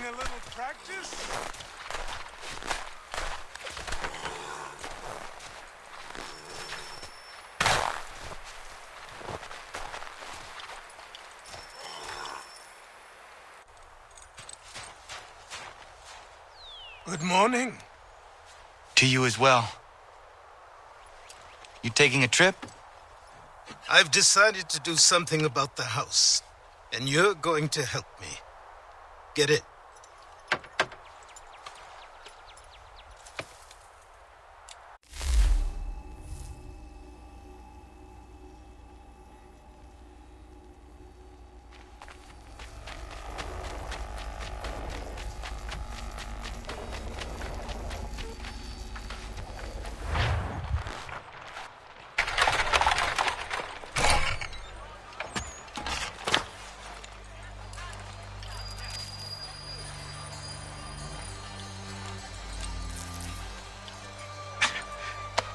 Getting a little practice? Good morning. To you as well. You taking a trip? I've decided to do something about the house, and you're going to help me. Get it?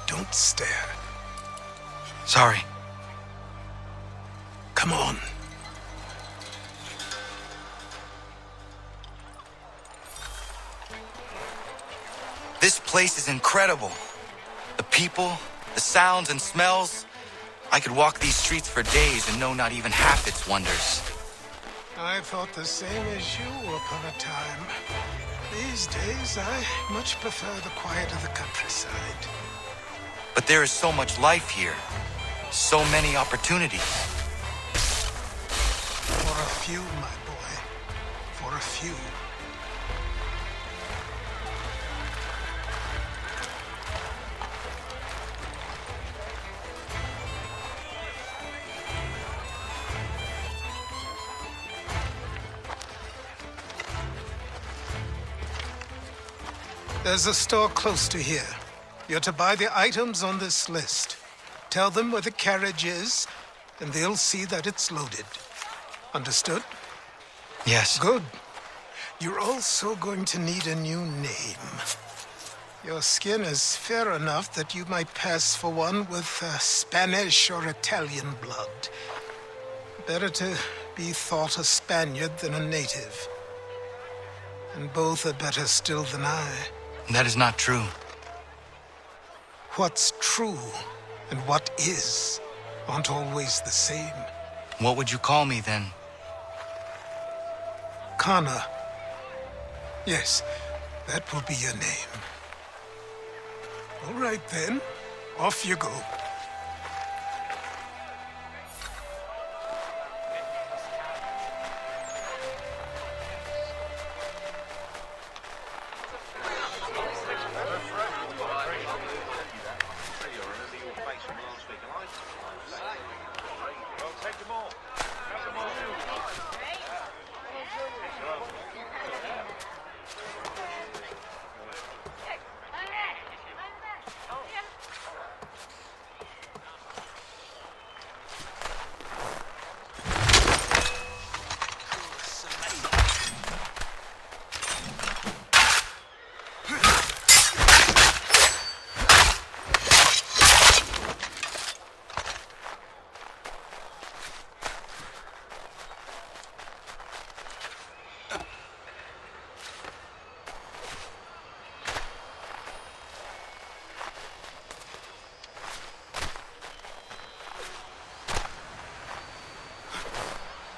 Don't stare. Sorry. Come on. This place is incredible. The people, the sounds and smells. I could walk these streets for days and know not even half its wonders. I thought the same as you upon a time. These days, I much prefer the quiet of the countryside. But there is so much life here. So many opportunities. For a few, my boy. For a few. There's a store close to here. You're to buy the items on this list. Tell them where the carriage is, and they'll see that it's loaded. Understood? Yes. Good. You're also going to need a new name. Your skin is fair enough that you might pass for one with Spanish or Italian blood. Better to be thought a Spaniard than a native. And both are better still than I. That is not true. What's true and what is aren't always the same. What would you call me then? Kana. Yes, that will be your name. All right then, off you go.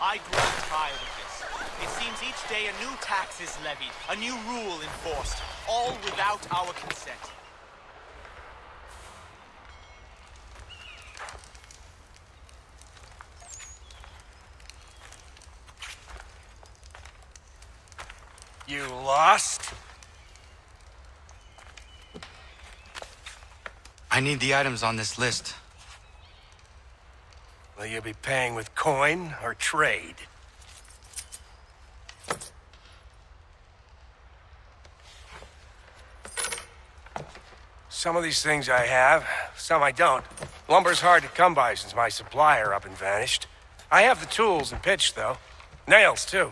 I grow tired of this. It seems each day a new tax is levied, a new rule enforced, all without our consent. You lost? I need the items on this list. Will you be paying with coin or trade? Some of these things I have, some I don't. Lumber's hard to come by since my supplier up and vanished. I have the tools and pitch, though. Nails, too.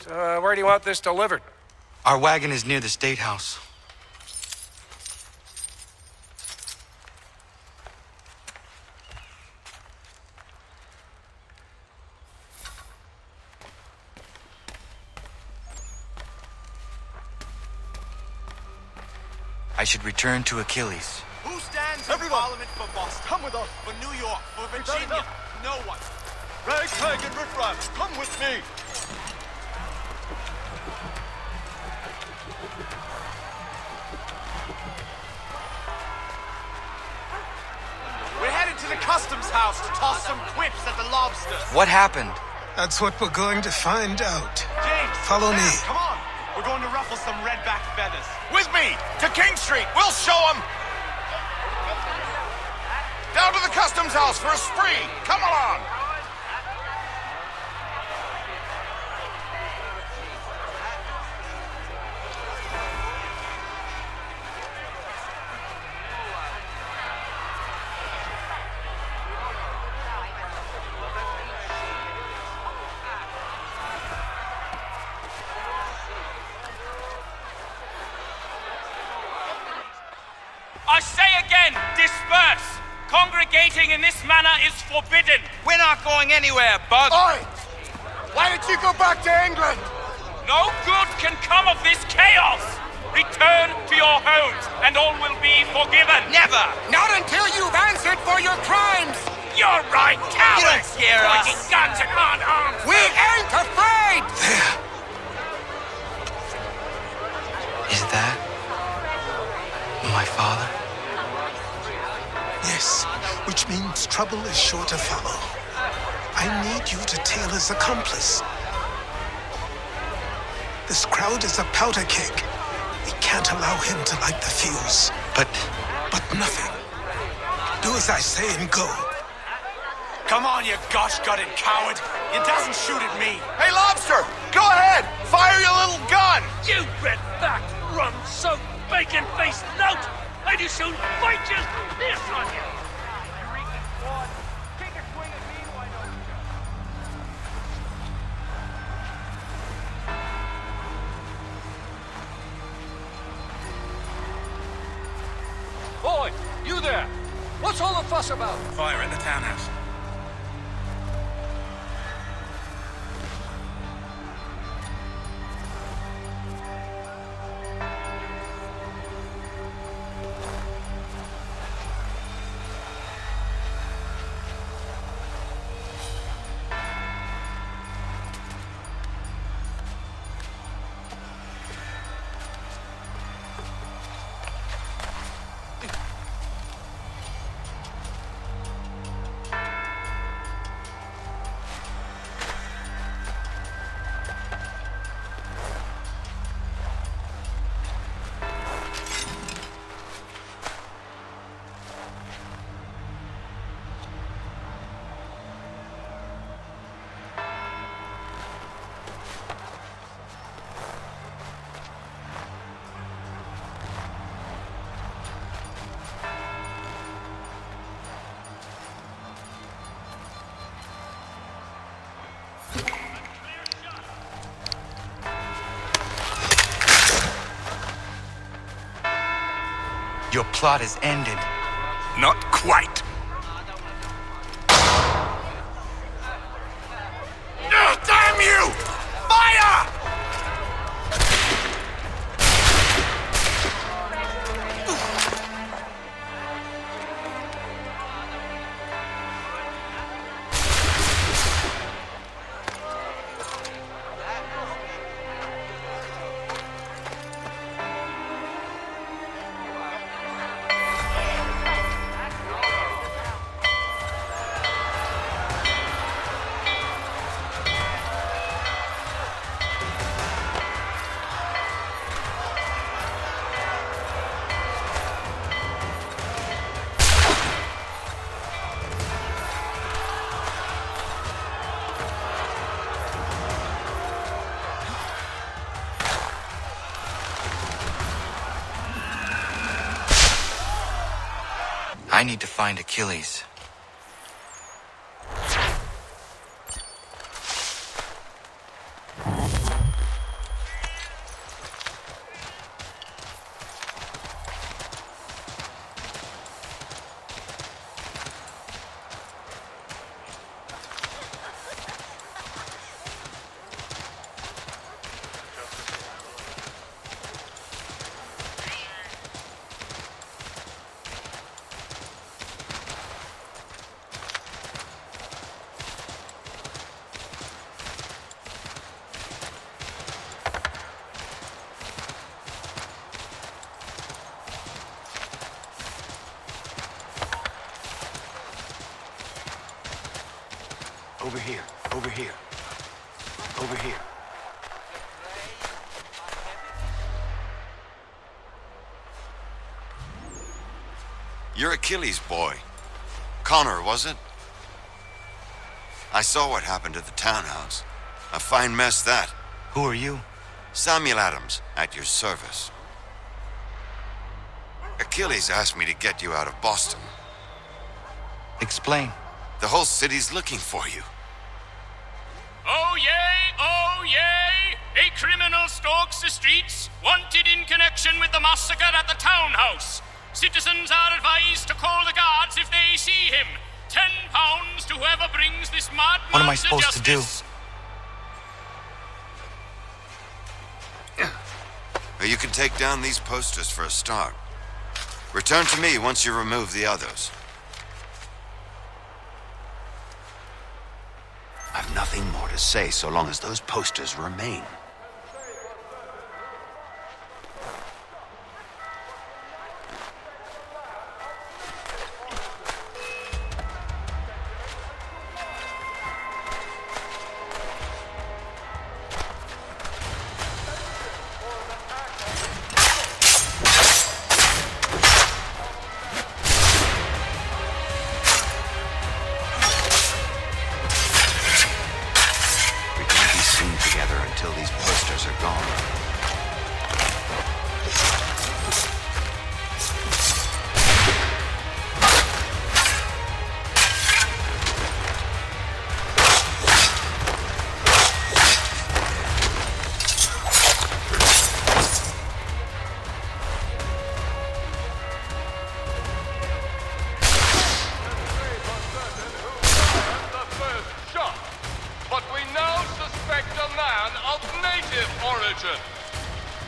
So, where do you want this delivered? Our wagon is near the State House. I should return to Achilles. Who stands in Parliament for Boston? Come with us. For New York? For Virginia? No one. Ragtag and riffraff, come with me. We're headed to the customs house to toss some quips at the lobsters. What happened? That's what we're going to find out. James, Follow Sam, me. Come on. We're going to ruffle some redback feathers. With me, to King Street. We'll show them. Down to the customs house for a spree. Come along. I say again, disperse! Congregating in this manner is forbidden! We're not going anywhere, Bug. Oi! Why did you go back to England? No good can come of this chaos! Return to your homes, and all will be forgiven! Never! Not until you've answered for your crimes. You're right, cowards! You don't scare us. Pointing guns at unarmed! We ain't afraid. There. Is that my father? Yes, which means trouble is sure to follow. I need you to tail his accomplice. This crowd is a powder keg. We can't allow him to light the fuse. But But nothing. Do as I say and go. Come on, you gosh-gutted coward. It doesn't shoot at me. Hey, Lobster, go ahead. Fire your little gun. You red-backed, rum-soaked, bacon-faced lout! I do soon fight just this on you! Boy, you there! What's all the fuss about? Fire at the townhouse. your plot is ended. Not quite. Damn you! Fire! I need to find Achilles. Over here. Over here. Over here. You're Achilles' boy. Connor, was it? I saw what happened at the townhouse. A fine mess, that. Who are you? Samuel Adams, at your service. Achilles asked me to get you out of Boston. Explain. The whole city's looking for you. Oh yay, oh yay! A criminal stalks the streets, wanted in connection with the massacre at the townhouse. Citizens are advised to call the guards if they see him. £10 to whoever brings this madman What am I supposed to do? Well, you can take down these posters for a start. Return to me once you remove the others. I've nothing more to say so long as those posters remain. Until these posters are gone.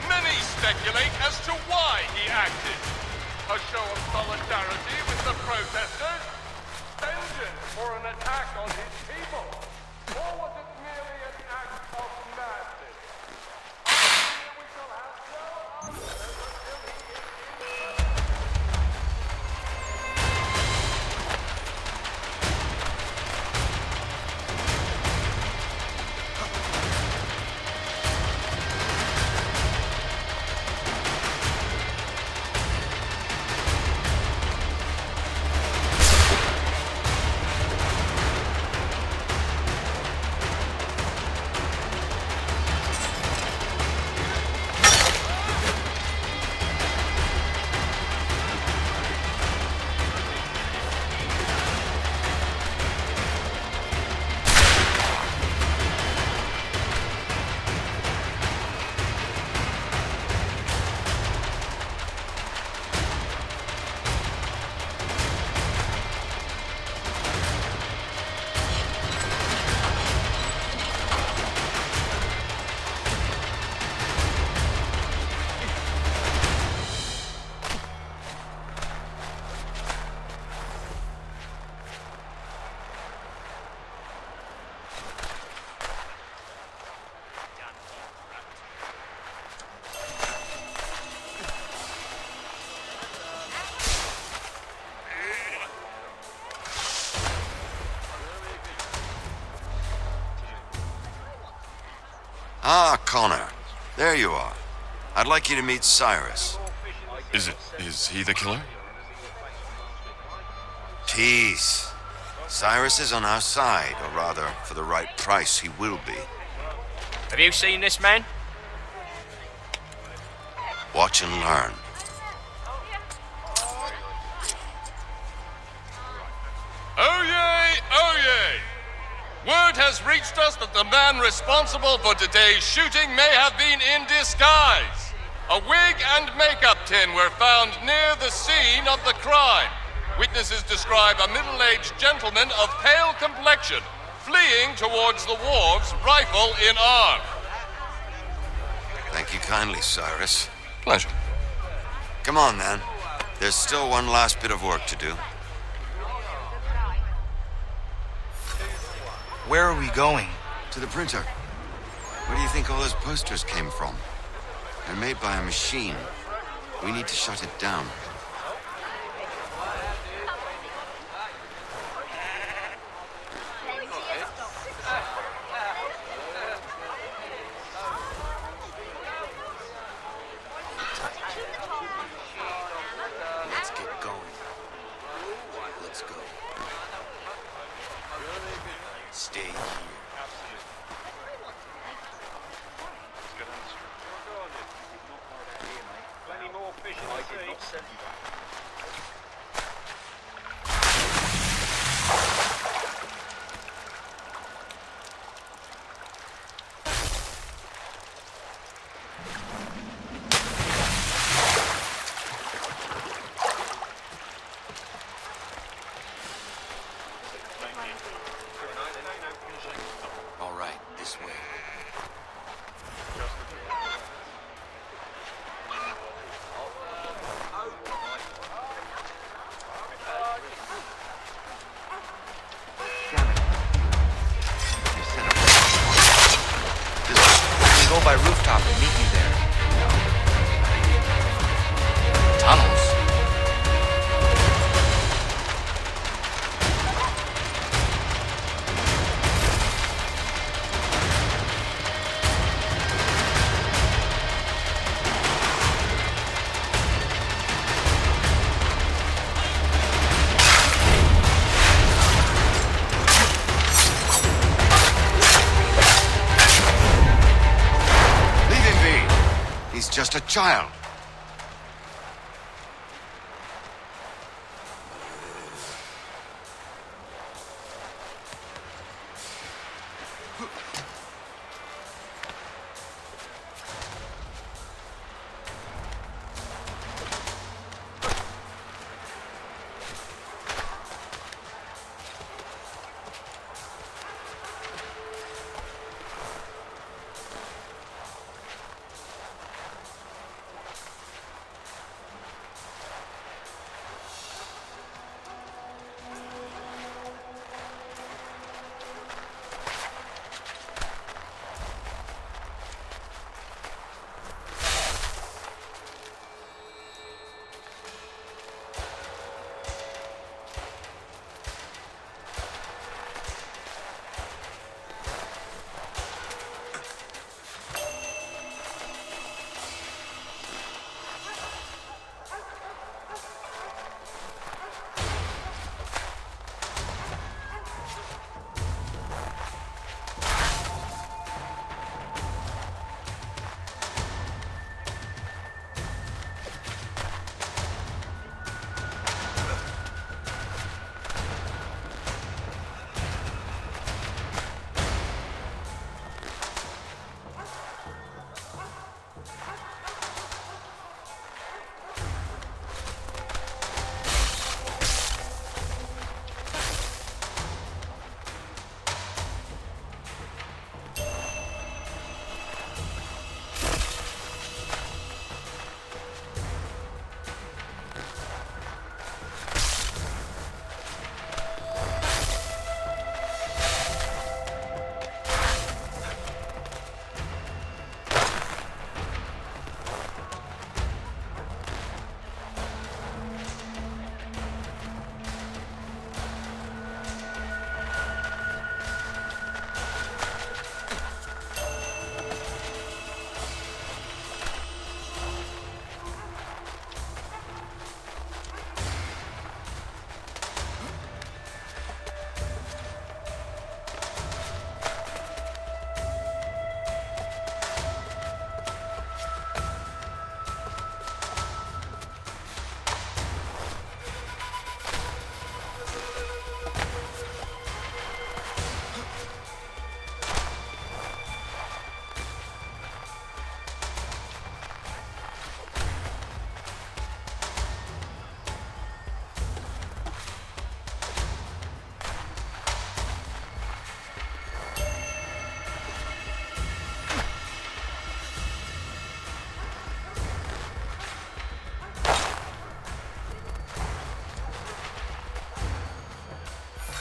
Many speculate as to why he acted. A show of solidarity with the protesters? Vengeance for an attack on his people? Or was it merely an act of madness? We shall have no answers until he is Ah, Connor. There you are. I'd like you to meet Cyrus. Is he the killer? Tease. Cyrus is on our side, or rather, for the right price, he will be. Have you seen this man? Watch and learn. Oh yay, oh yay! Word has reached us that the man responsible for today's shooting may have been in disguise. A wig and makeup tin were found near the scene of the crime. Witnesses describe a middle-aged gentleman of pale complexion fleeing towards the wharves, rifle in arm. Thank you kindly, Cyrus. Pleasure. Come on, then. There's still one last bit of work to do. Where are we going? To the printer. Where do you think all those posters came from? They're made by a machine. We need to shut it down. meet you there. Tunnels? He's just a child.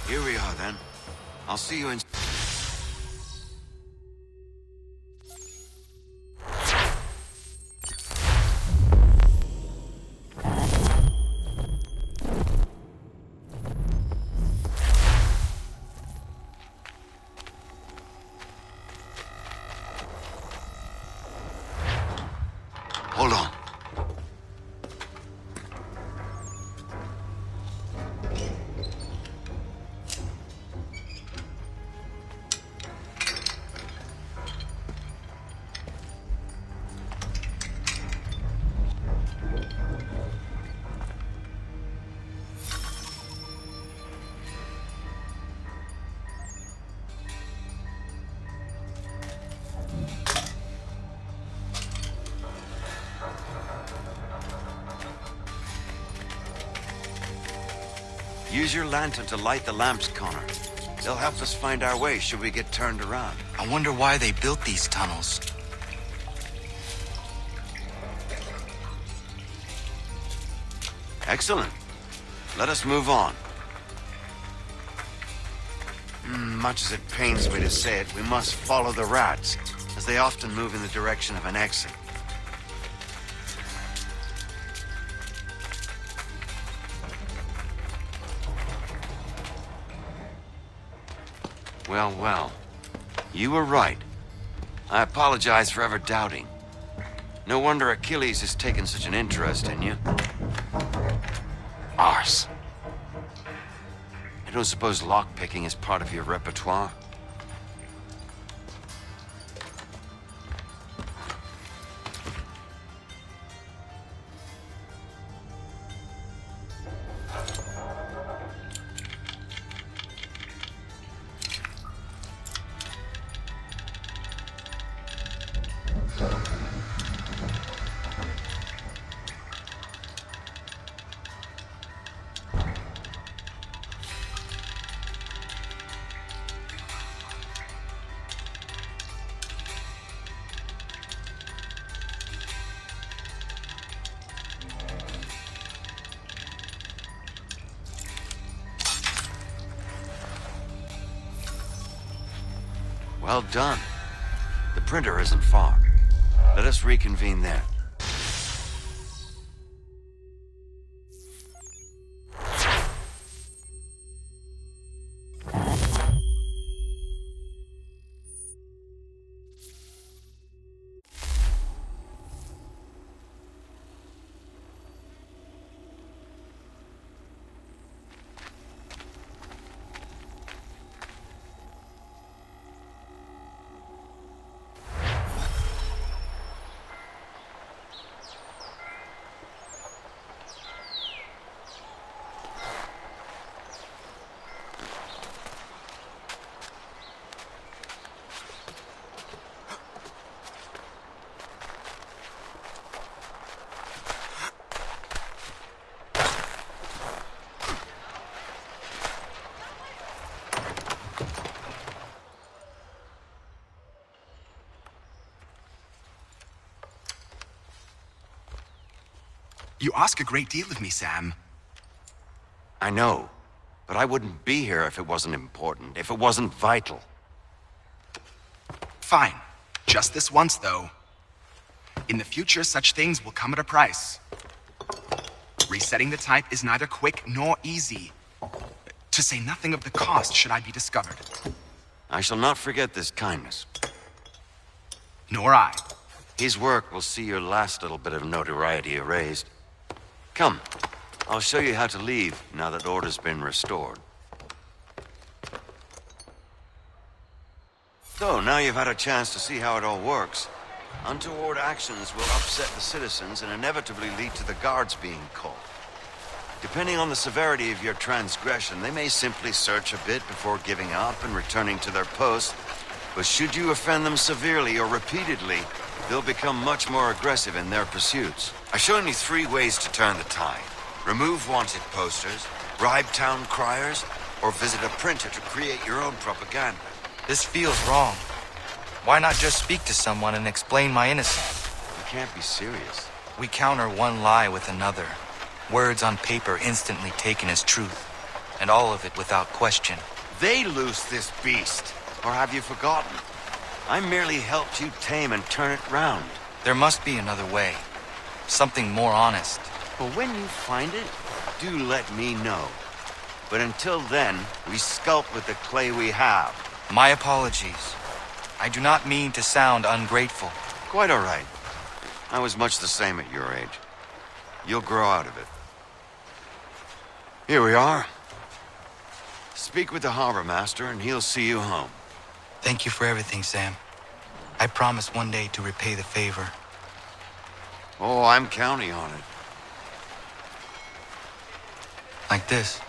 Here we are, then. I'll see you in... Hold on. Use your lantern to light the lamps, Connor. They'll help us find our way should we get turned around. I wonder why they built these tunnels. Excellent. Let us move on. Much as it pains me to say it, we must follow the rats. As as they often move in the direction of an exit. Well, well. You were right. I apologize for ever doubting. No wonder Achilles has taken such an interest in you. Arse. I don't suppose lockpicking is part of your repertoire? Well done. The printer isn't far. Let us reconvene there. You ask a great deal of me, Sam. I know, but I wouldn't be here if it wasn't important, if it wasn't vital. Fine. Just this once, though. In the future, such things will come at a price. Resetting the type is neither quick nor easy. To say nothing of the cost should I be discovered. I shall not forget this kindness. Nor I. His work will see your last little bit of notoriety erased. Come, I'll show you how to leave now that order's been restored. So, now you've had a chance to see how it all works. Untoward actions will upset the citizens and inevitably lead to the guards being called. Depending on the severity of your transgression, they may simply search a bit before giving up and returning to their posts. But should you offend them severely or repeatedly, they'll become much more aggressive in their pursuits. I've shown you 3 ways to turn the tide. Remove wanted posters, bribe town criers, or visit a printer to create your own propaganda. This feels wrong. Why not just speak to someone and explain my innocence? You can't be serious. We counter one lie with another. Words on paper instantly taken as truth. And all of it without question. They loose this beast. Or have you forgotten? I merely helped you tame and turn it round. There must be another way. Something more honest. But when you find it, do let me know. But until then, we sculpt with the clay we have. My apologies. I do not mean to sound ungrateful. Quite all right. I was much the same at your age. You'll grow out of it. Here we are. Speak with the harbor master and he'll see you home. Thank you for everything, Sam. I promise one day to repay the favor. Oh, I'm counting on it. Like this.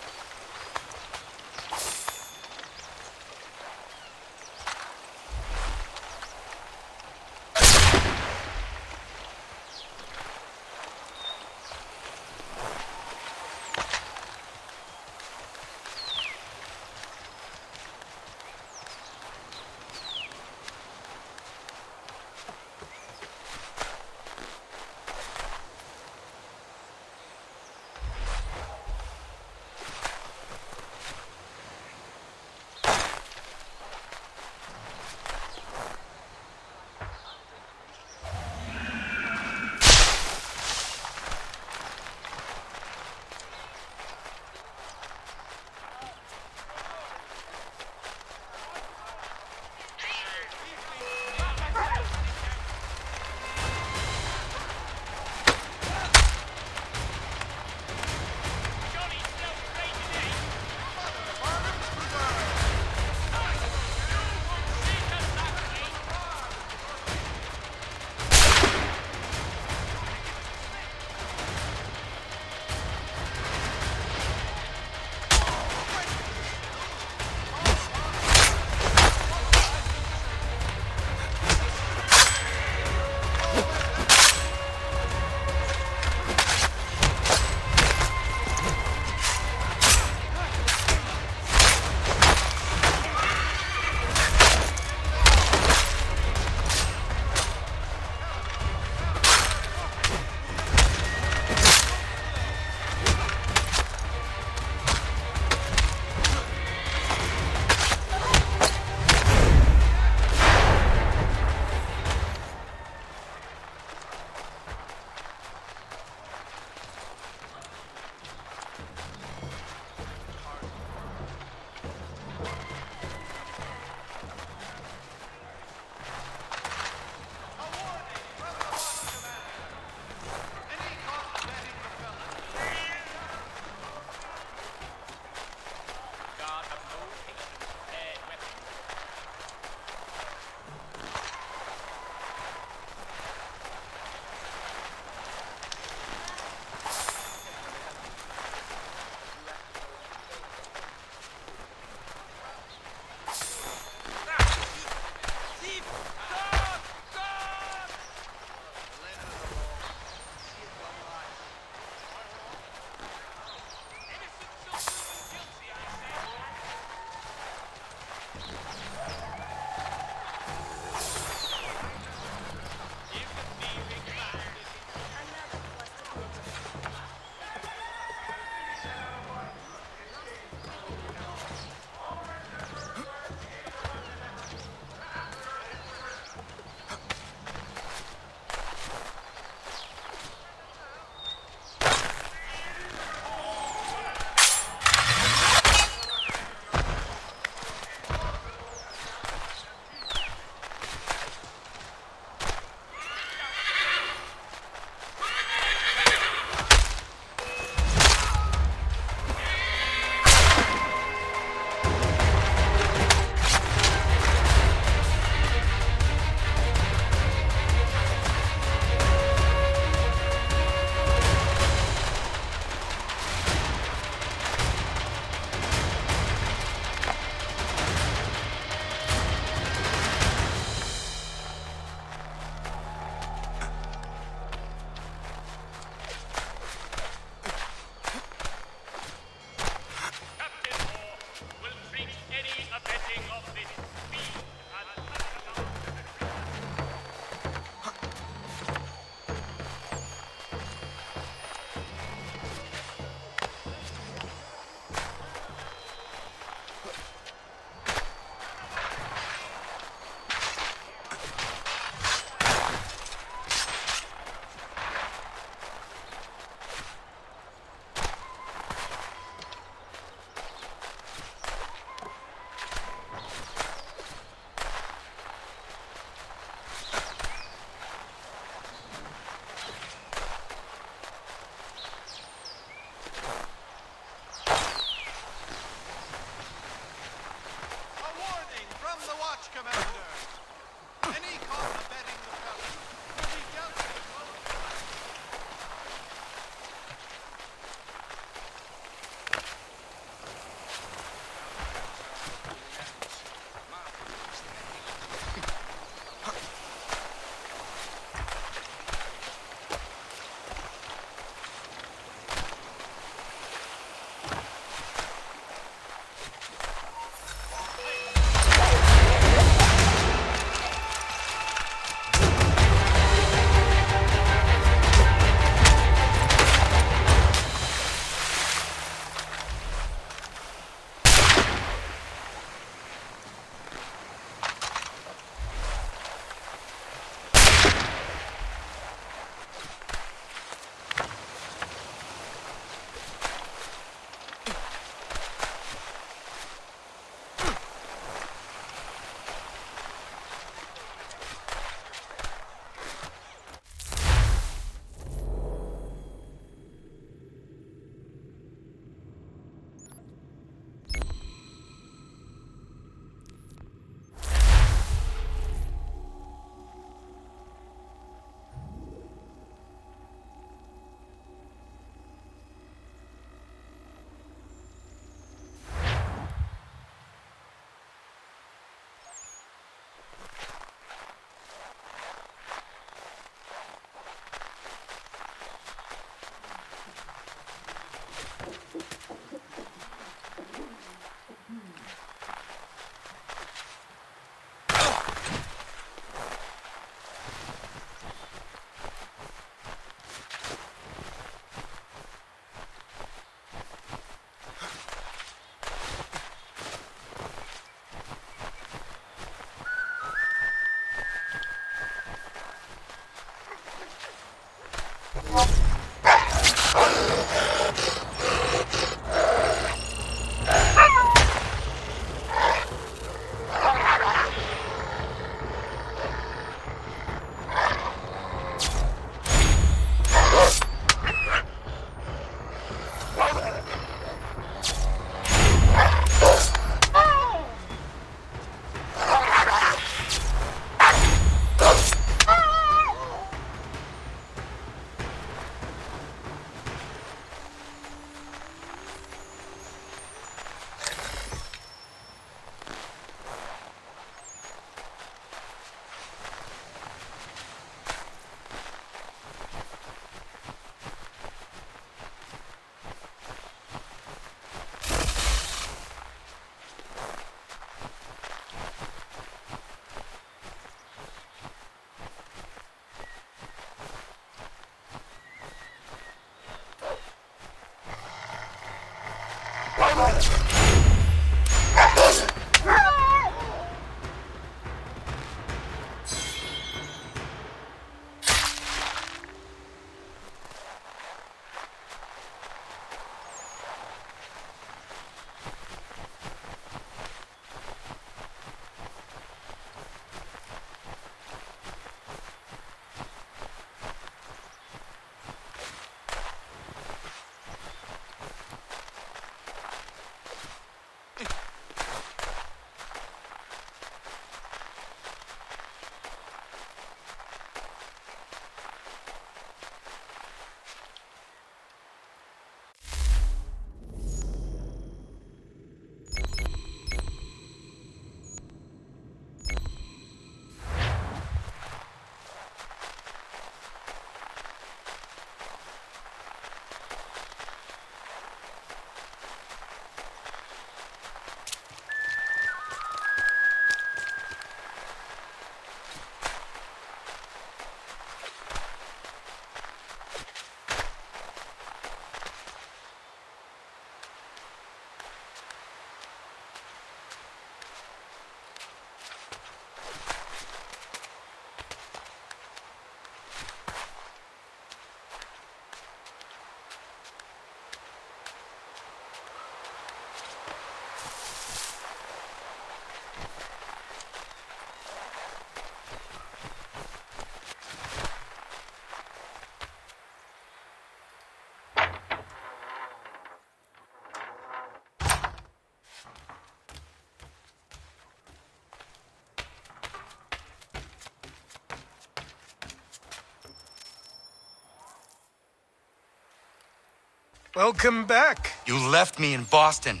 Welcome back. You left me in Boston.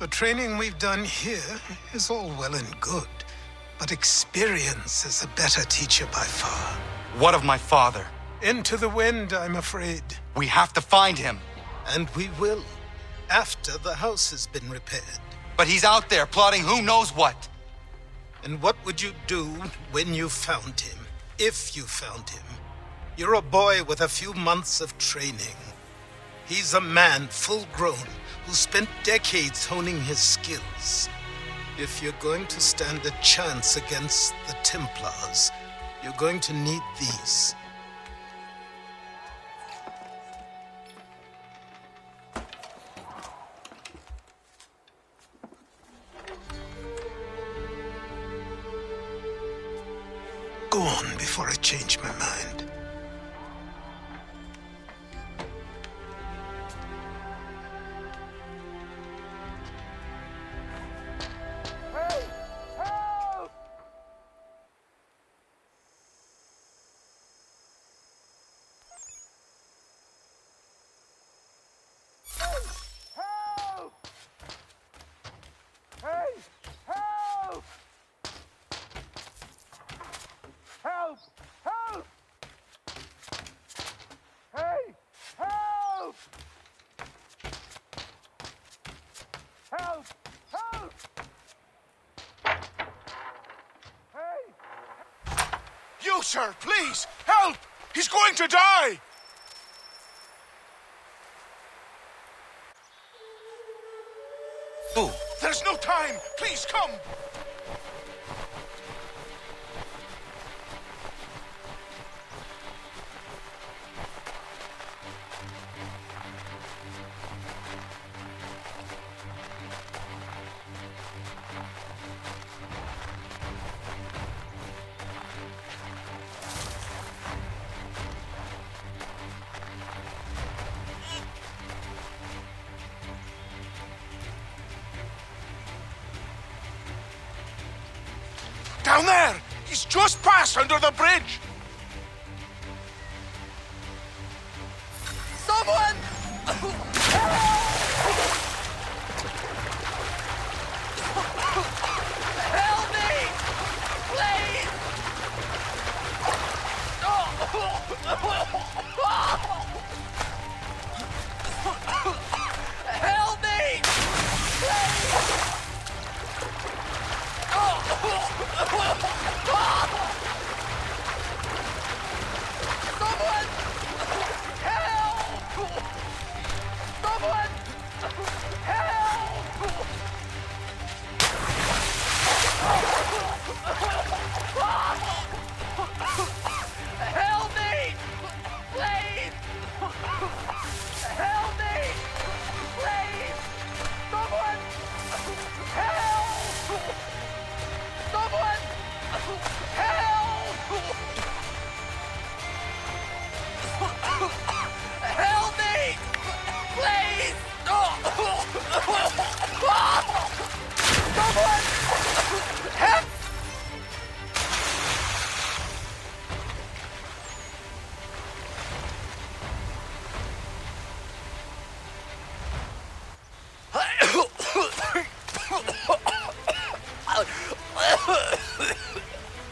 The training we've done here is all well and good, but experience is a better teacher by far. What of my father? Into the wind, I'm afraid. We have to find him. And we will, after the house has been repaired. But he's out there plotting who knows what. And what would you do when you found him? If you found him? You're a boy with a few months of training. He's a man full grown who spent decades honing his skills. If you're going to stand a chance against the Templars, you're going to need these. Go on before I change my mind. You, sir, please, help! He's going to die! Who? There's no time! Please, come! Down there! He's just passed under the bridge! Someone! Help me! Please! Help me! Please! Someone! Help! Someone! Help! Help me! Please! Help me! Please! Someone! Help! Someone! Help! Help me! Please! Someone! Help!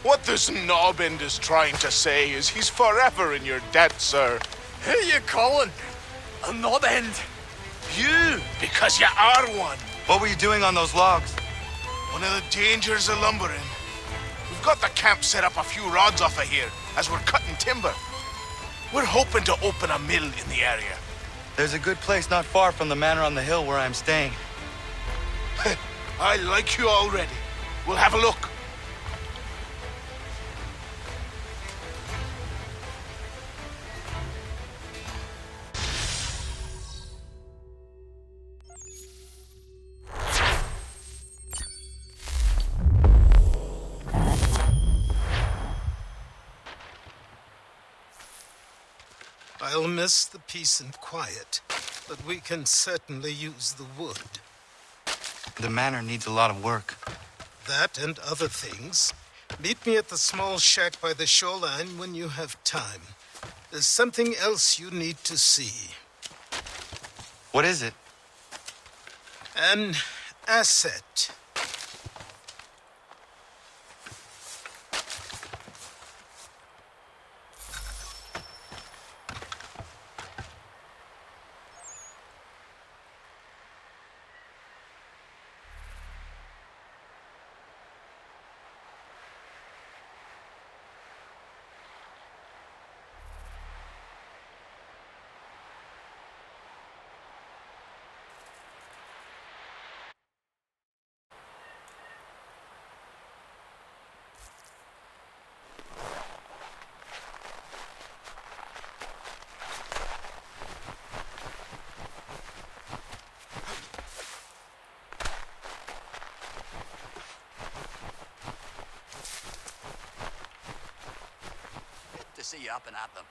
What this knobend is trying to say is he's forever in your debt, sir. Who you calling? A knob end? You, because you are one. What were you doing on those logs? One of the dangers of lumbering. We've got the camp set up a few rods off of here as we're cutting timber. We're hoping to open a mill in the area. There's a good place not far from the manor on the hill where I'm staying. I like you already. We'll have a look. I'll miss the peace and quiet, but we can certainly use the wood. The manor needs a lot of work. That and other things. Meet me at the small shack by the shoreline when you have time. There's something else you need to see. What is it? An asset. To see you up and at them.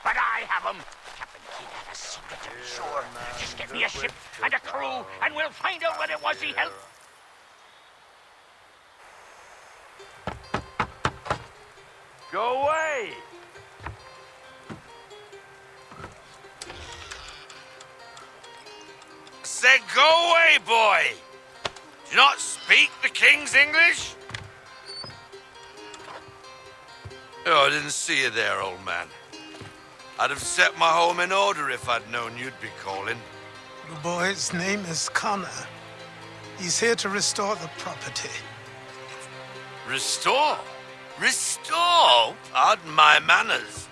But I have them. Captain Kidd had a secret to be sure. Just get me a ship and a crew, and we'll find out what it was he helped. Go away! Said go away, boy! Do you not speak the King's English? Oh, I didn't see you there, old man. I'd have set my home in order if I'd known you'd be calling. The boy's name is Connor. He's here to restore the property. Restore? Restore? Pardon my manners.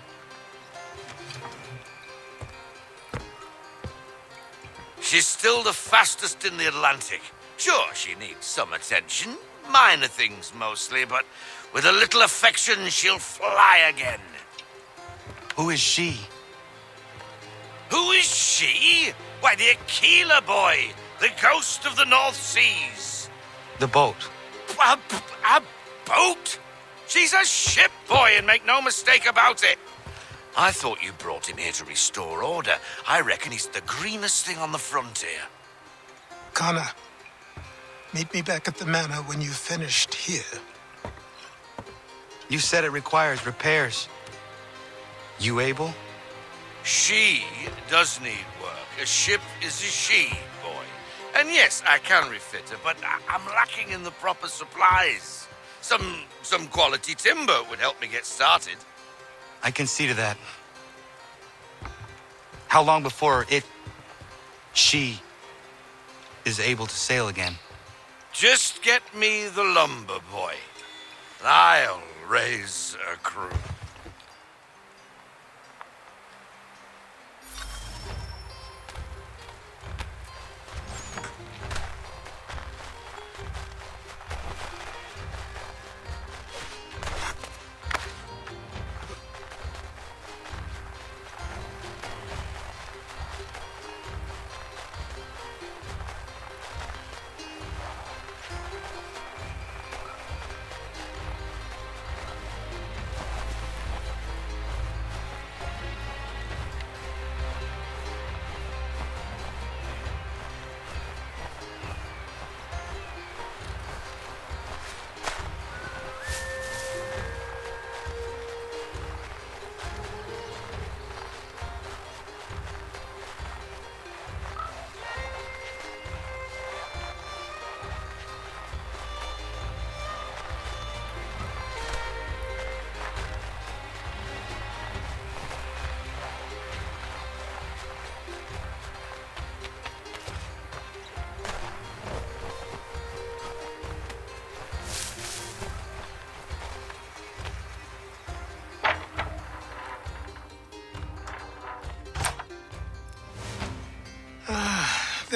She's still the fastest in the Atlantic. Sure, she needs some attention. Minor things mostly, but with a little affection, she'll fly again. Who is she? Who is she? Why, the Aquila boy, the ghost of the North Seas. The boat. A boat? She's a ship, boy, and make no mistake about it. I thought you brought him here to restore order. I reckon he's the greenest thing on the frontier. Connor, meet me back at the manor when you've finished here. You said it requires repairs. You able? She does need work. A ship is a she, boy. And yes, I can refit her, but I'm lacking in the proper supplies. Some quality timber would help me get started. I can see to that. How long before she is able to sail again? Just get me the lumber, boy. I'll raise a crew.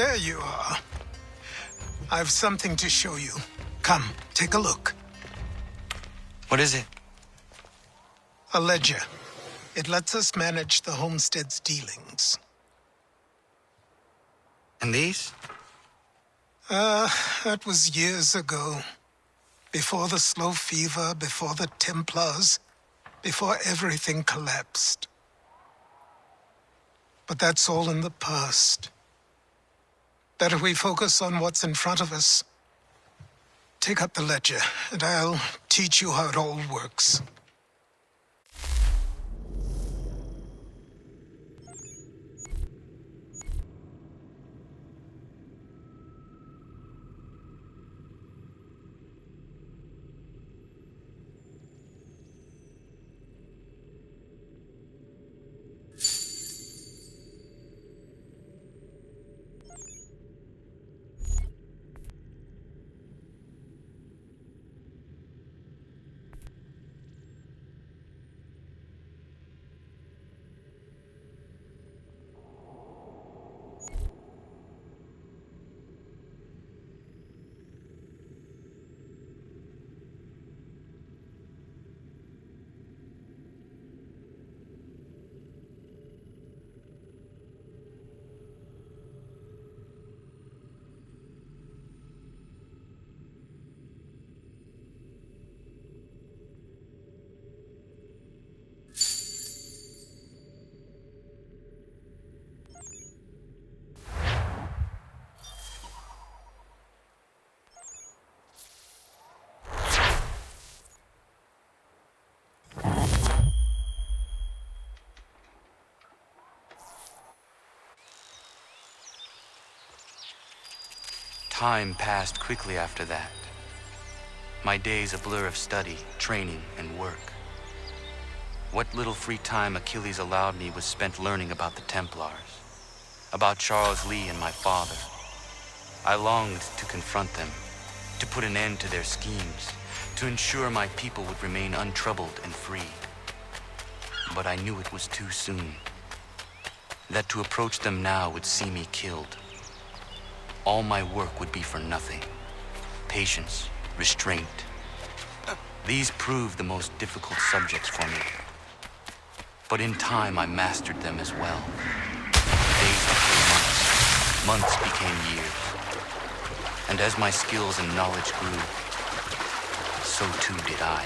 There you are. I've something to show you. Come, take a look. What is it? A ledger. It lets us manage the homestead's dealings. And these? That was years ago. Before the slow fever, before the Templars, before everything collapsed. But that's all in the past. Better we focus on what's in front of us. Take up the ledger, and I'll teach you how it all works. Time passed quickly after that. My days a blur of study, training, and work. What little free time Achilles allowed me was spent learning about the Templars, about Charles Lee and my father. I longed to confront them, to put an end to their schemes, to ensure my people would remain untroubled and free. But I knew it was too soon, that to approach them now would see me killed. All my work would be for nothing. Patience, restraint. These proved the most difficult subjects for me. But in time, I mastered them as well. Days became months. Months became years. And as my skills and knowledge grew, so too did I.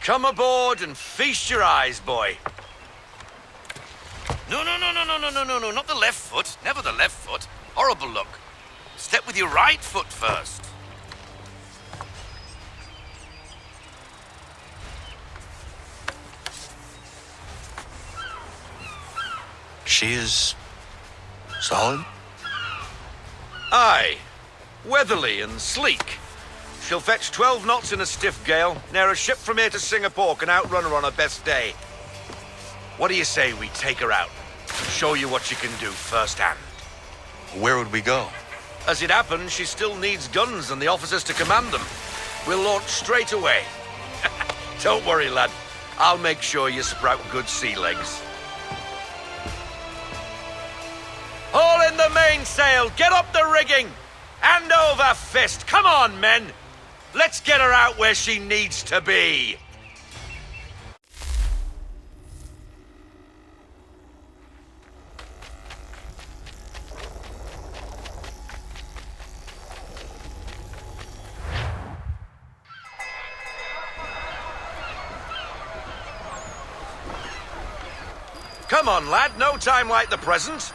Come aboard and feast your eyes, boy. No, not the left foot. Never the left foot. Horrible look. Step with your right foot first. She is solid? Aye. Weatherly and sleek. She'll fetch 12 knots in a stiff gale. Ne'er a ship from here to Singapore can outrun her on her best day. What do you say we take her out? Show you what she can do firsthand. Where would we go? As it happens, she still needs guns and the officers to command them. We'll launch straight away. Don't worry, lad. I'll make sure you sprout good sea legs. Haul in the mainsail! Get up the rigging! Hand over fist! Come on, men! Let's get her out where she needs to be. Come on, lad. No time like the present.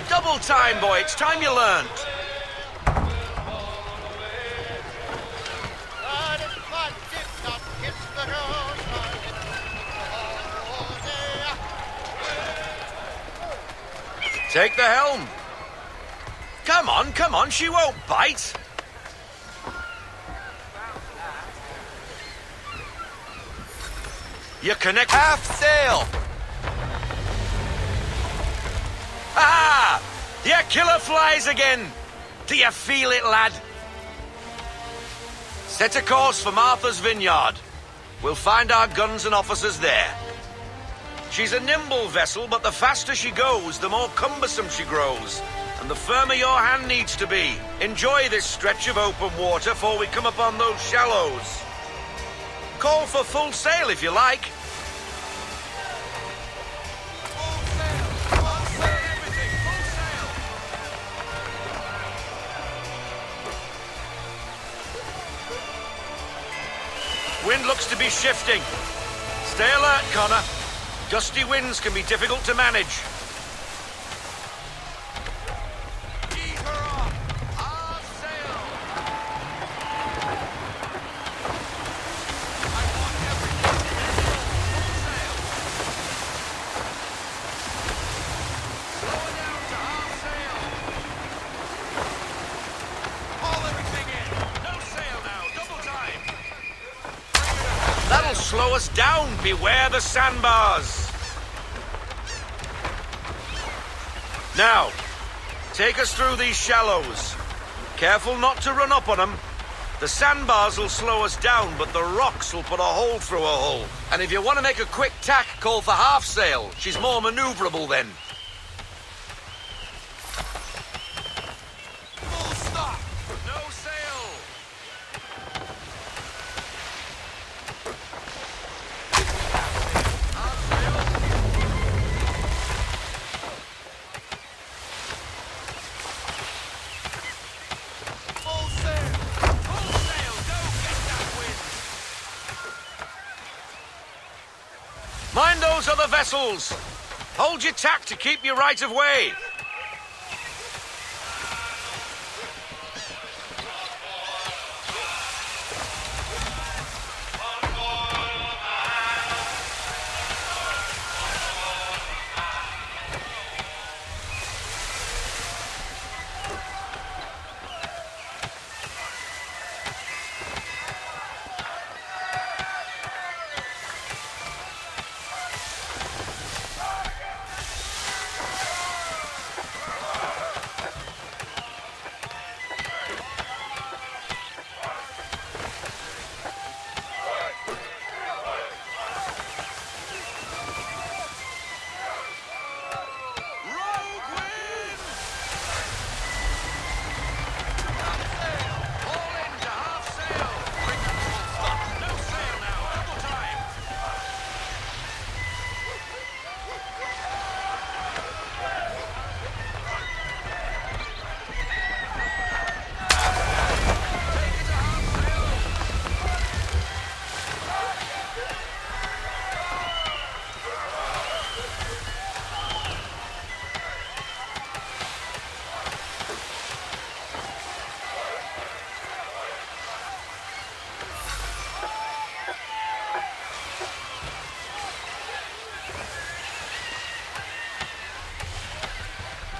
Double time, boy. It's time you learned. Take the helm. Come on. She won't bite. You connect half sail. Ah! Your killer flies again. Do you feel it, lad? Set a course for Martha's Vineyard. We'll find our guns and officers there. She's a nimble vessel, but the faster she goes, the more cumbersome she grows. And the firmer your hand needs to be. Enjoy this stretch of open water before we come upon those shallows. Call for full sail if you like. Wind looks to be shifting. Stay alert, Connor. Gusty winds can be difficult to manage. That'll slow us down. Beware the sandbars. Now, take us through these shallows. Careful not to run up on them. The sandbars will slow us down, but the rocks will put a hole through a hull. And if you want to make a quick tack, call for half sail. She's more maneuverable then. Full stop. No sail. Mind those other vessels. Hold your tack to keep your right of way.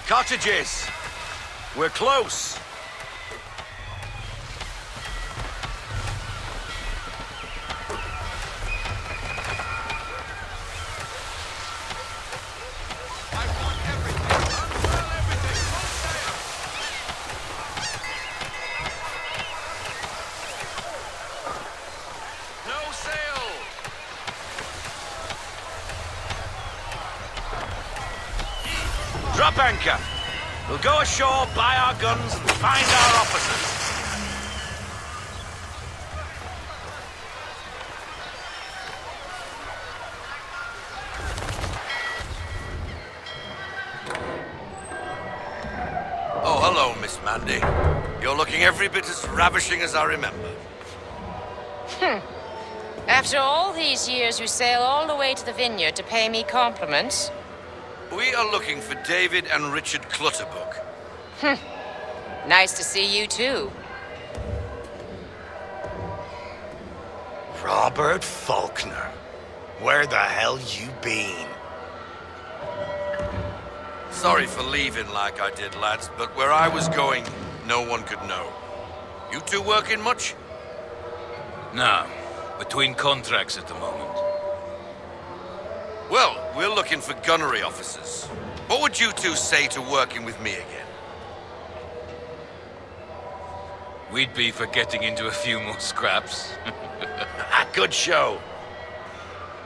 Cottages. We're close. quicker. We'll go ashore, buy our guns, and find our officers. Oh, hello, Miss Mandy. You're looking every bit as ravishing as I remember. After all these years, you sail all the way to the vineyard to pay me compliments? We are looking for David and Richard Clutterbuck. Nice to see you, too. Robert Faulkner. Where the hell you been? Sorry for leaving like I did, lads, but where I was going, no one could know. You two working much? No. Between contracts at the moment. Well, we're looking for gunnery officers. What would you two say to working with me again? We'd be for getting into a few more scraps. Good show.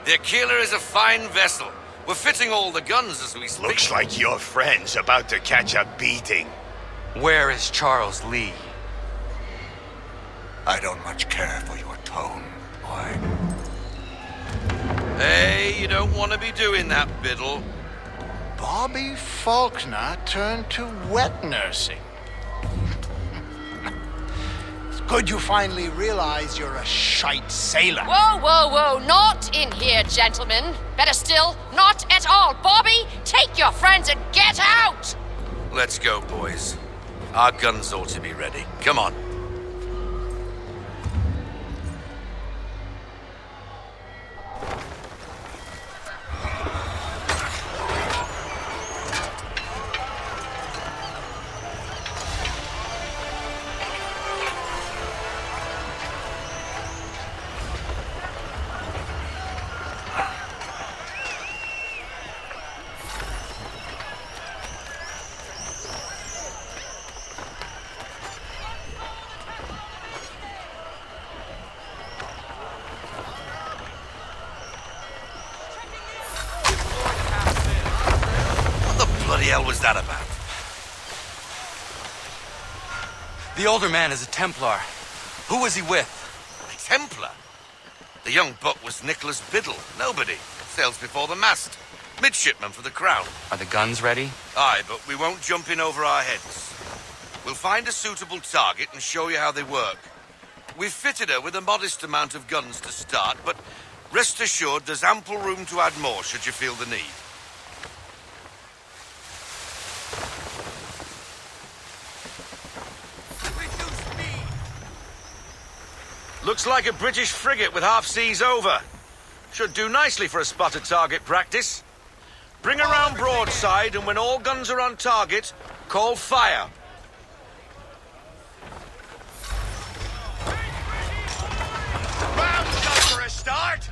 The Aquila is a fine vessel. We're fitting all the guns as we speak. Looks like your friend's about to catch a beating. Where is Charles Lee? I don't much care for your tone, boy. Hey, you don't want to be doing that, Biddle. Bobby Faulkner turned to wet nursing. It's good you finally realize you're a shite sailor. Whoa, whoa, whoa, not in here, gentlemen. Better still, not at all. Bobby, take your friends and get out! Let's go, boys. Our guns ought to be ready. Come on. What the hell was that about? The older man is a Templar. Who was he with? A Templar? The young buck was Nicholas Biddle. Nobody. Sails before the mast. Midshipman for the Crown. Are the guns ready? Aye, but we won't jump in over our heads. We'll find a suitable target and show you how they work. We've fitted her with a modest amount of guns to start, but rest assured there's ample room to add more should you feel the need. Looks like a British frigate with half seas over. Should do nicely for a spotted target practice. Bring around broadside, and when all guns are on target, call fire. Round shot for a start.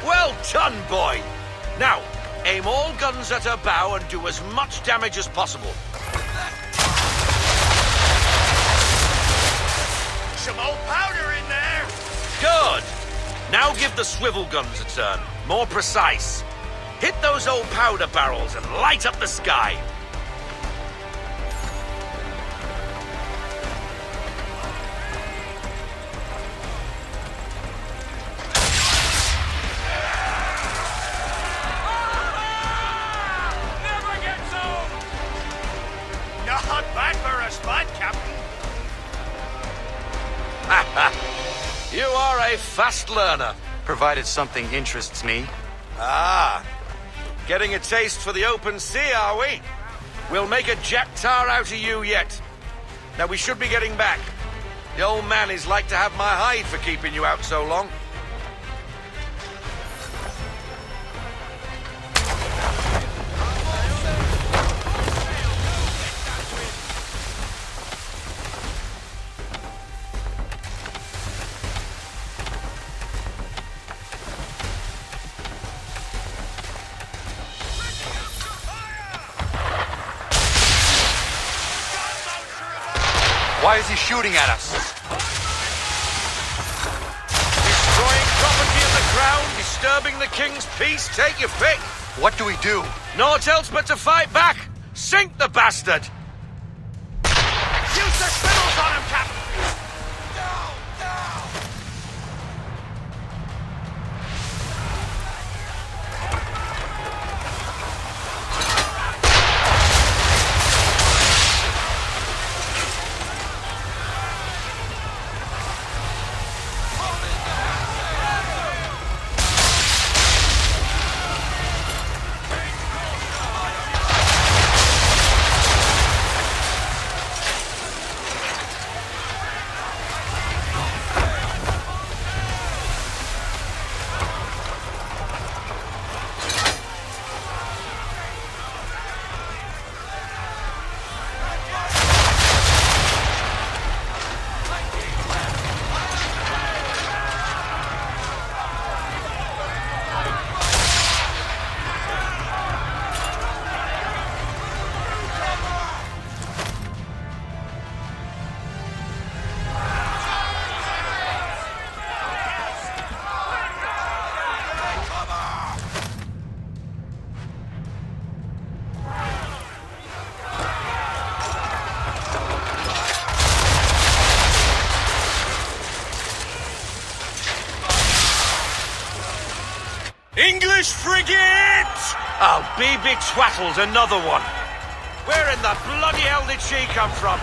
Well done, boy! Now, aim all guns at her bow and do as much damage as possible. Some old powder in there. Good! Now give the swivel guns a turn. More precise. Hit those old powder barrels and light up the sky. Not bad for a spot, Captain. You are a fast learner. Provided something interests me. Ah, getting a taste for the open sea, are we? We'll make a jack tar out of you yet. Now we should be getting back. The old man is like to have my hide for keeping you out so long. Why is he shooting at us? Destroying property in the ground, disturbing the king's peace, take your pick. What do we do? Naught else but to fight back. Sink the bastard! Use the spindles on him, Captain! English frigate! Oh, be twaddled, another one. Where in the bloody hell did she come from?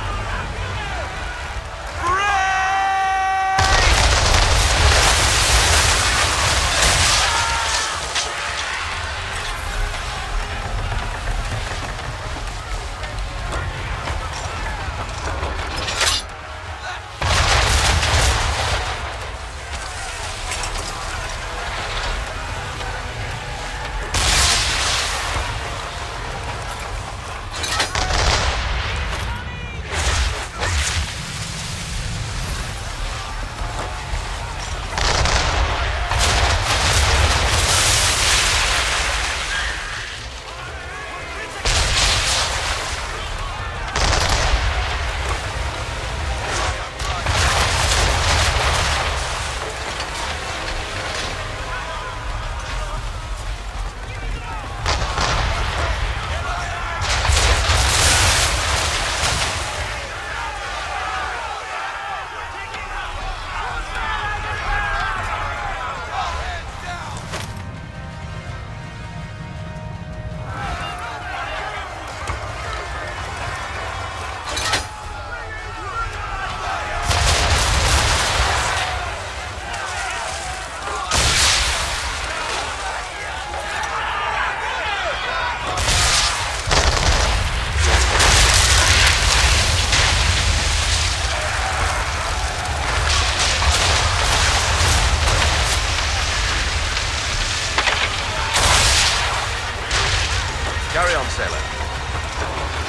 Carry on, sailor.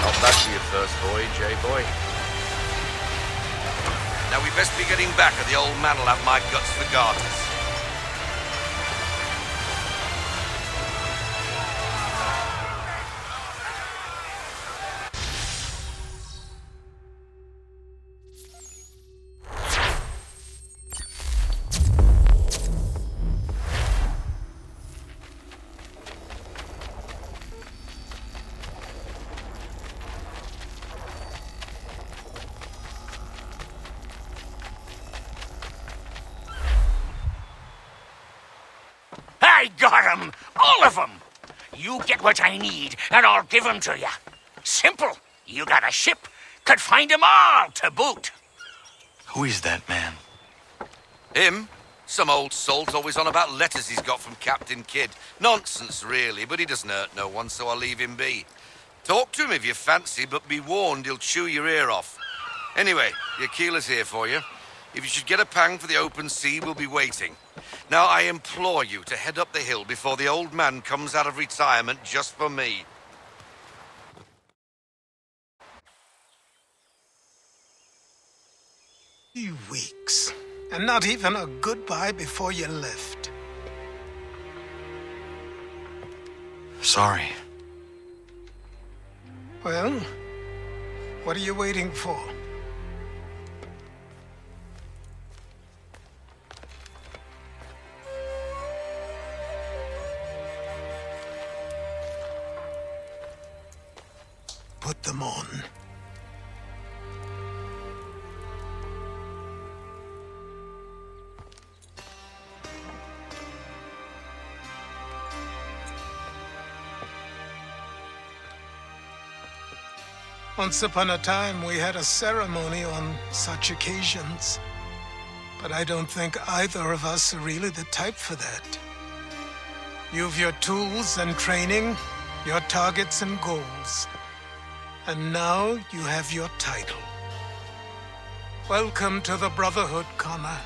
Not bad for your first voyage, eh, boy? Now we best be getting back, or the old man'll have my guts for garters. I got 'em! All of 'em! You get what I need, and I'll give 'em to you. Simple. You got a ship, could find 'em all to boot. Who is that man? Him? Some old salt always on about letters he's got from Captain Kidd. Nonsense, really, but he doesn't hurt no one, so I'll leave him be. Talk to him if you fancy, but be warned he'll chew your ear off. Anyway, your keeler's here for you. If you should get a pang for the open sea, we'll be waiting. Now, I implore you to head up the hill before the old man comes out of retirement just for me. 3 weeks, and not even a goodbye before you left. Sorry. Well, what are you waiting for? put them on. Once upon a time, we had a ceremony on such occasions. But I don't think either of us are really the type for that. You've your tools and training, your targets and goals. And now you have your title. Welcome to the Brotherhood, Connor.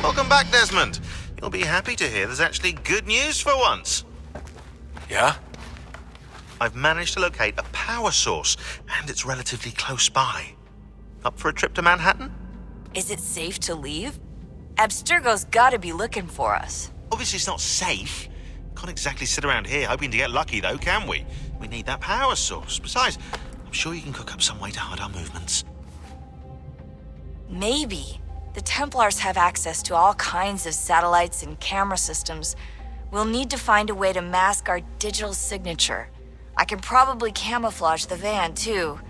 Welcome back, Desmond. You'll be happy to hear there's actually good news for once. Yeah? I've managed to locate a power source, and it's relatively close by. Up for a trip to Manhattan? Is it safe to leave? Abstergo's gotta be looking for us. Obviously it's not safe. Can't exactly sit around here hoping to get lucky, though, can we? We need that power source. Besides, I'm sure you can cook up some way to hide our movements. Maybe. The Templars have access to all kinds of satellites and camera systems. We'll need to find a way to mask our digital signature. I can probably camouflage the van, too.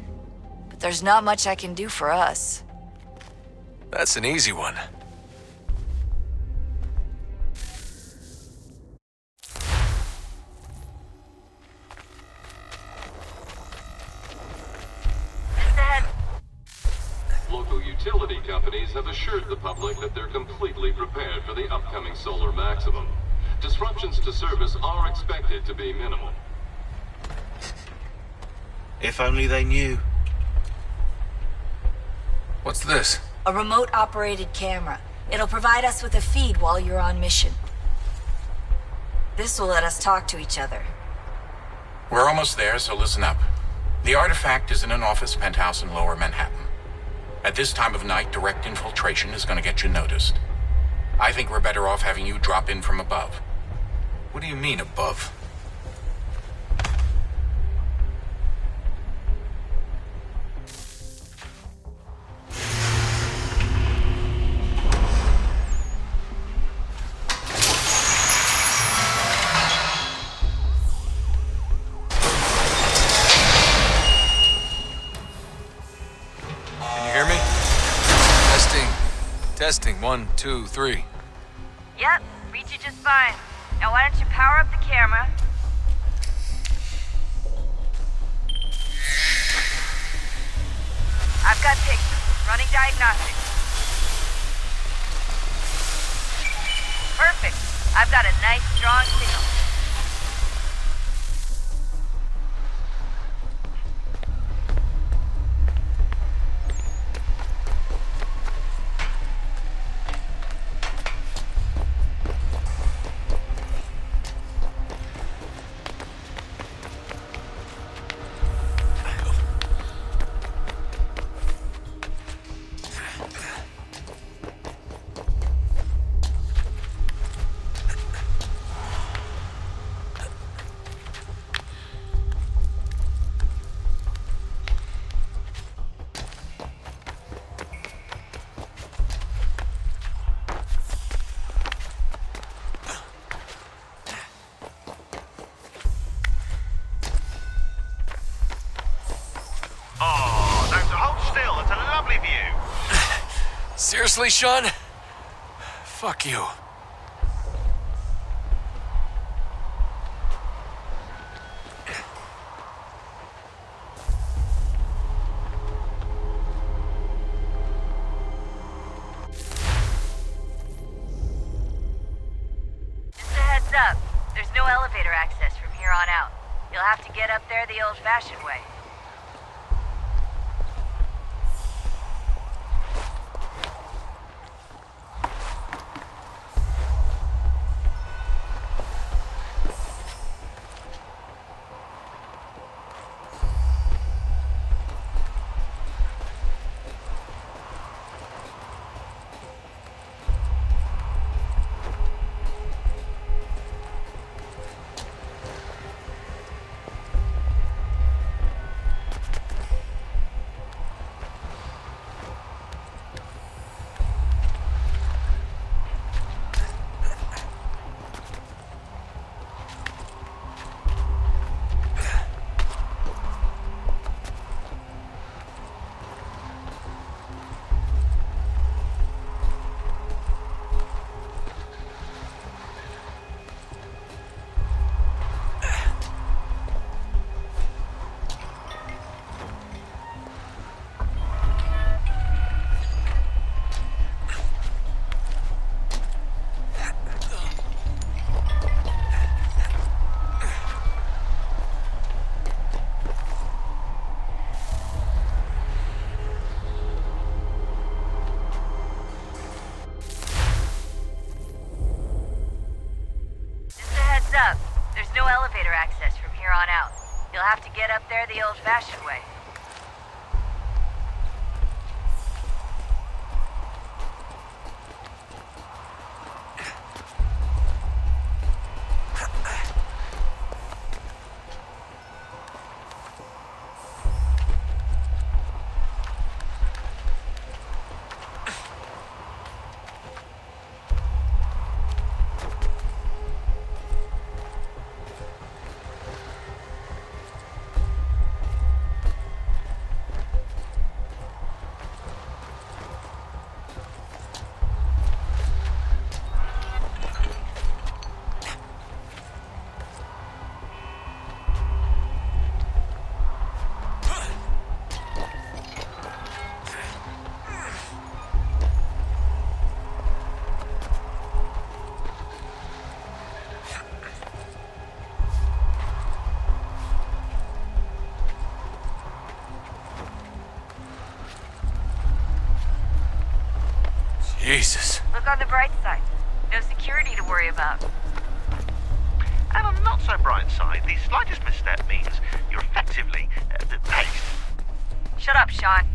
But there's not much I can do for us. That's an easy one. Local utility companies have assured the public that they're completely prepared for the upcoming solar maximum. Disruptions to service are expected to be minimal. If only they knew. What's this? A remote-operated camera. It'll provide us with a feed while you're on mission. This will let us talk to each other. We're almost there, so listen up. The artifact is in an office penthouse in Lower Manhattan. At this time of night, direct infiltration is going to get you noticed. I think we're better off having you drop in from above. What do you mean, above? Testing, 1, 2, 3. Yep, reach you just fine. Now why don't you power up the camera? I've got pictures. Running diagnostics. Perfect. I've got a nice, strong signal. Seriously, Sean? Fuck you. Just a heads up. There's no elevator access from here on out. You'll have to get up there the old-fashioned way. elevator access from here on out. You'll have to get up there the old-fashioned way. Jesus. Look on the bright side. No security to worry about. And on the not so bright side, the slightest misstep means you're effectively paced. Shut up, Sean.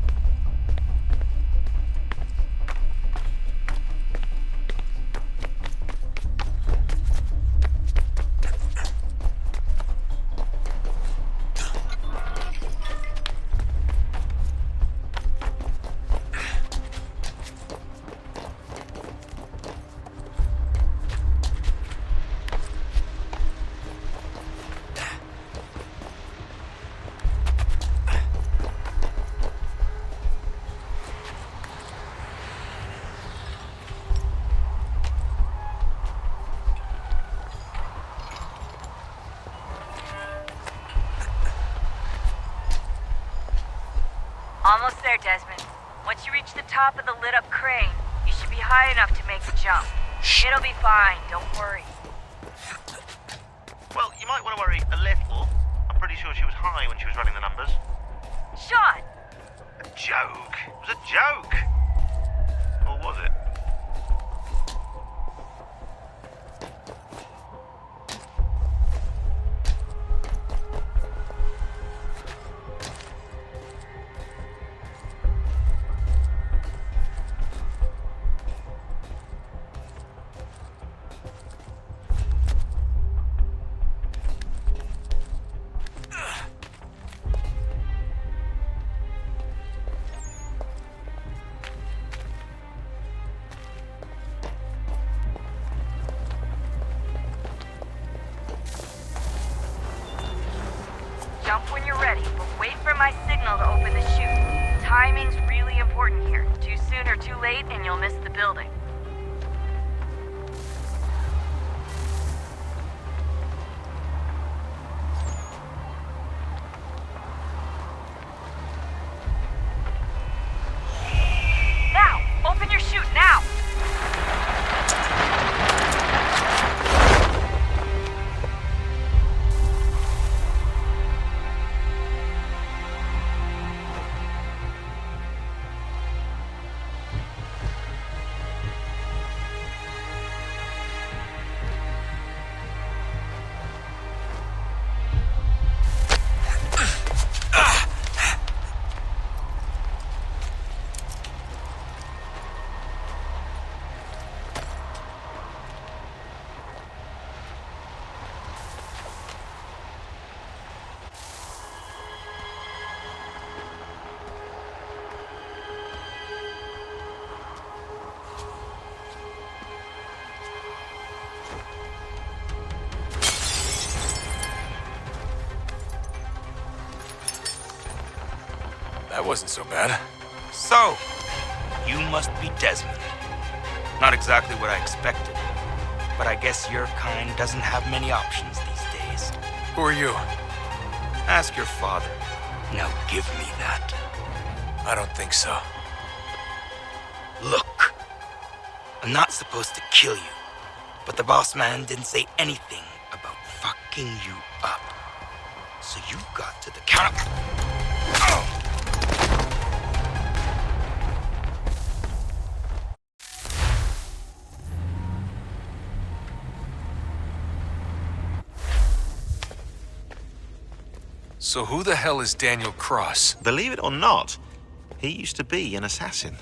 Almost there, Desmond. Once you reach the top of the lit-up crane, you should be high enough to make the jump. It'll be fine, don't worry. Well, you might want to worry a little. I'm pretty sure she was high when she was running the numbers. Sean! A joke. It was a joke. Or was it? Jump when you're ready, but wait for my signal to open the chute. Timing's really important here. Too soon or too late, and you'll miss the building. Now! Open your chute, now! That wasn't so bad. So, you must be Desmond. Not exactly what I expected, but I guess your kind doesn't have many options these days. Who are you? Ask your father. Now give me that. I don't think so. Look, I'm not supposed to kill you, but the boss man didn't say anything about fucking you up. So you got to the counter. Oh! So who the hell is Daniel Cross? Believe it or not, he used to be an assassin.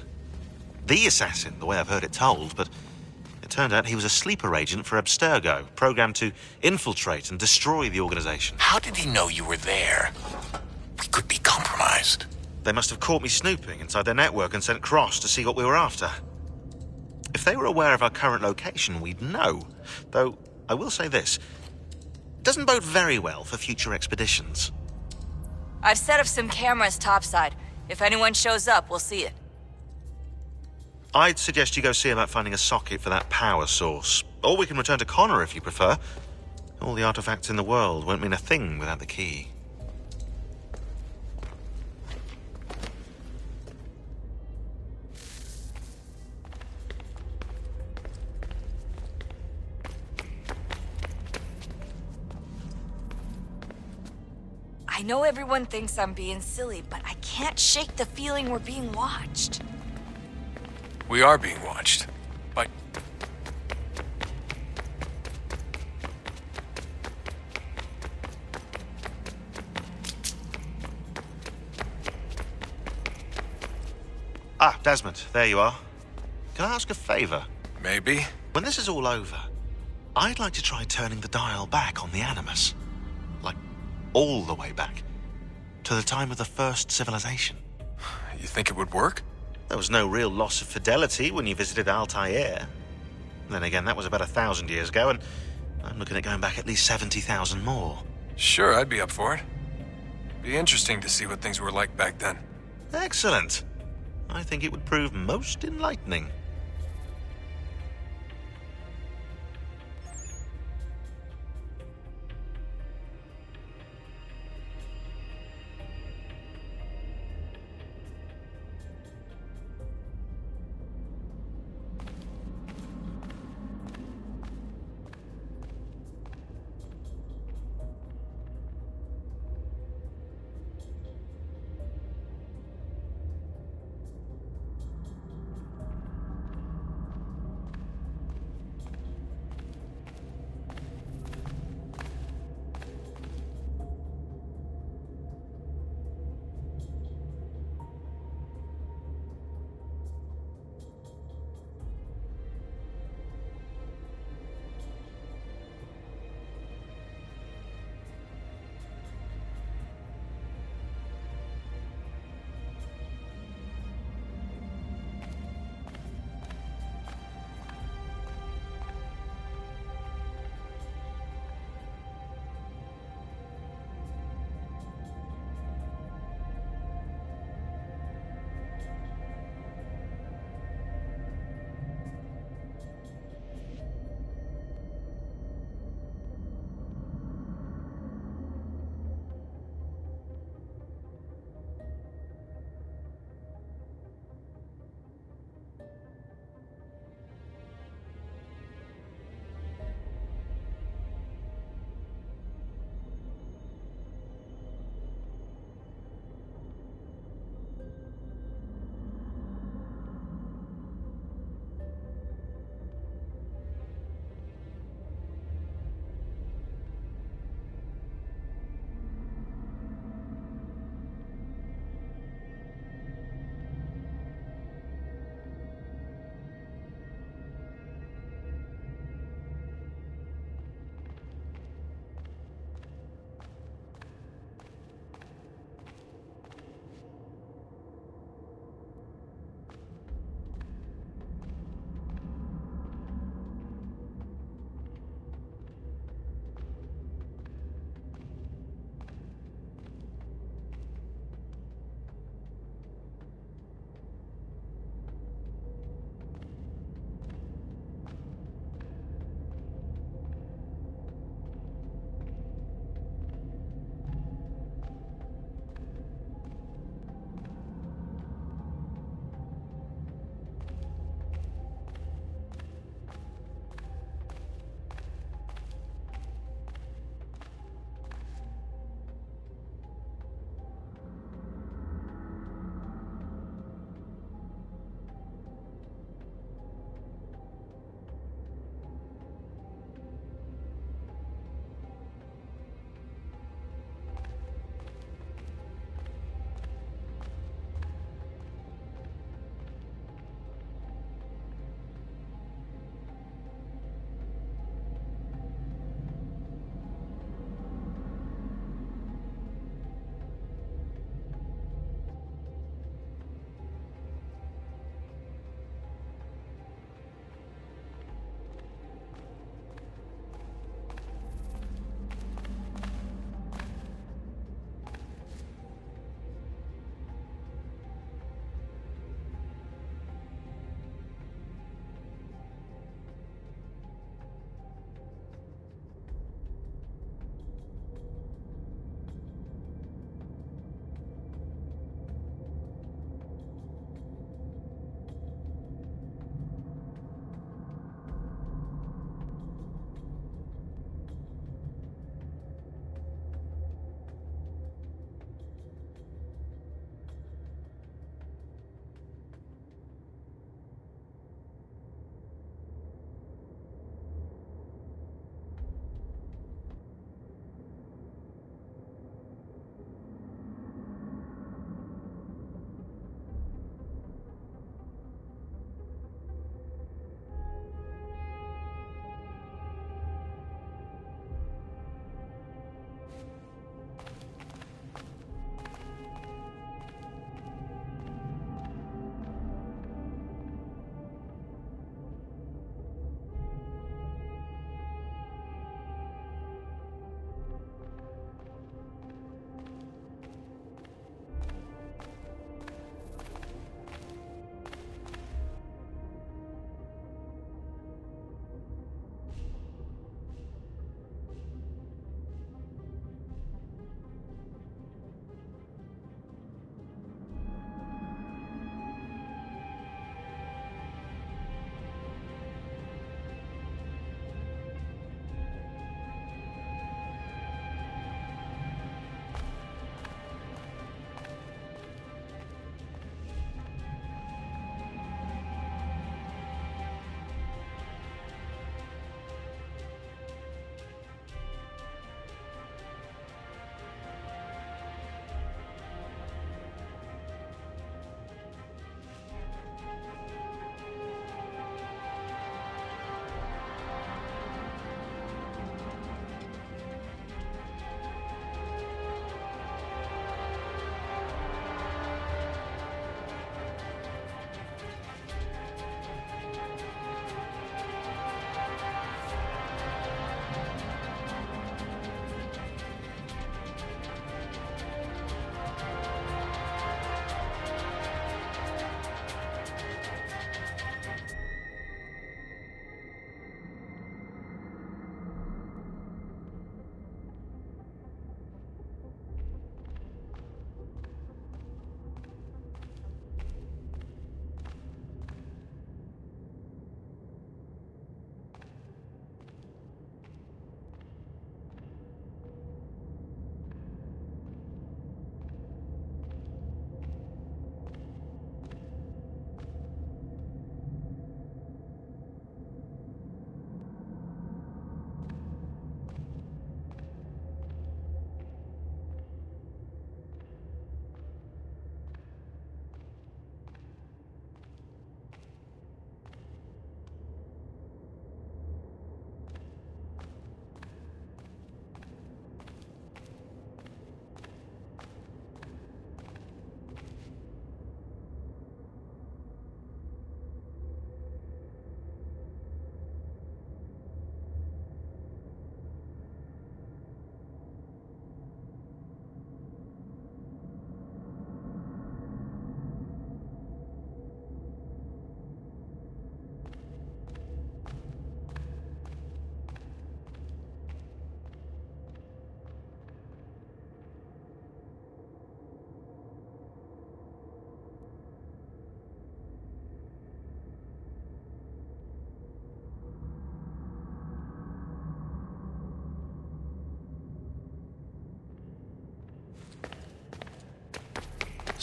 The assassin, the way I've heard it told, but it turned out he was a sleeper agent for Abstergo, programmed to infiltrate and destroy the organization. How did he know you were there? We could be compromised. They must have caught me snooping inside their network and sent Cross to see what we were after. If they were aware of our current location, we'd know. Though, I will say this. It doesn't bode very well for future expeditions. I've set up some cameras topside. If anyone shows up, we'll see it. I'd suggest you go see about finding a socket for that power source. Or we can return to Connor if you prefer. All the artifacts in the world won't mean a thing without the key. I know everyone thinks I'm being silly, but I can't shake the feeling we're being watched. We are being watched. But... Ah, Desmond, there you are. Can I ask a favor? Maybe. When this is all over, I'd like to try turning the dial back on the Animus. Like, all the way back. To the time of the first civilization. You think it would work? There was no real loss of fidelity when you visited Altair. Then again, that was about 1,000 years ago, and I'm looking at going back at least 70,000 more. Sure, I'd be up for it. Be interesting to see what things were like back then. Excellent. I think it would prove most enlightening.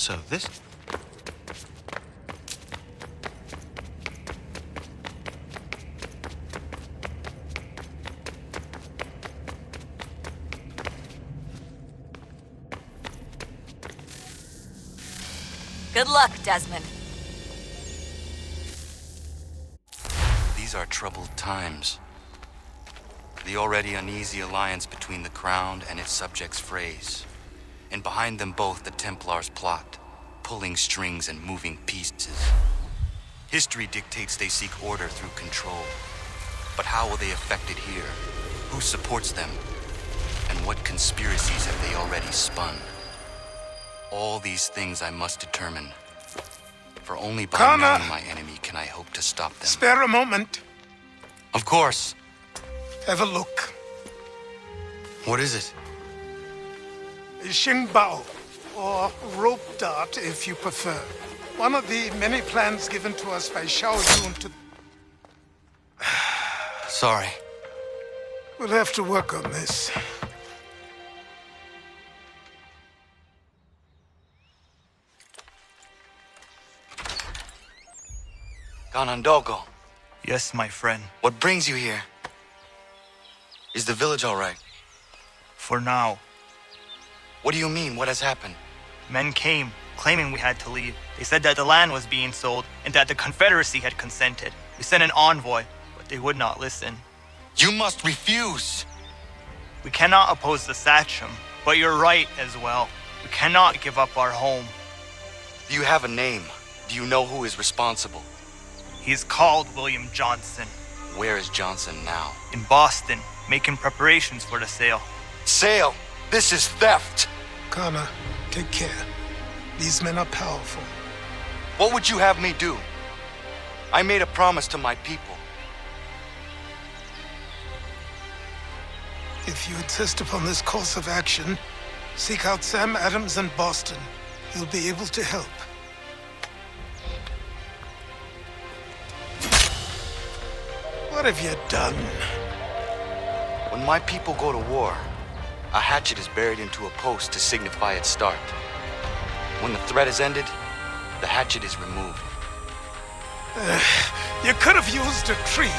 So this... Good luck, Desmond. These are troubled times. The already uneasy alliance between the Crown and its subjects frays. And behind them both the Templars plot, pulling strings and moving pieces. History dictates they seek order through control. But how will they affect it here? Who supports them? And what conspiracies have they already spun? All these things I must determine. For only by Connor! knowing my enemy can I hope to stop them. Spare a moment. Of course. Have a look. What is it? A Xingbao, or rope dart if you prefer. One of the many plans given to us by Xiao Yun to... Sorry. We'll have to work on this. Ganondogo. Yes, my friend. What brings you here? Is the village all right? For now. What do you mean? What has happened? Men came, claiming we had to leave. They said that the land was being sold and that the Confederacy had consented. We sent an envoy, but they would not listen. You must refuse! We cannot oppose the Sachem, but you're right as well. We cannot give up our home. Do you have a name? Do you know who is responsible? He's called William Johnson. Where is Johnson now? In Boston, making preparations for the sale. Sale? This is theft! Connor, take care. These men are powerful. What would you have me do? I made a promise to my people. If you insist upon this course of action, seek out Sam Adams in Boston. He'll be able to help. What have you done? When my people go to war, a hatchet is buried into a post to signify its start. When the threat is ended, the hatchet is removed. You could have used a tree.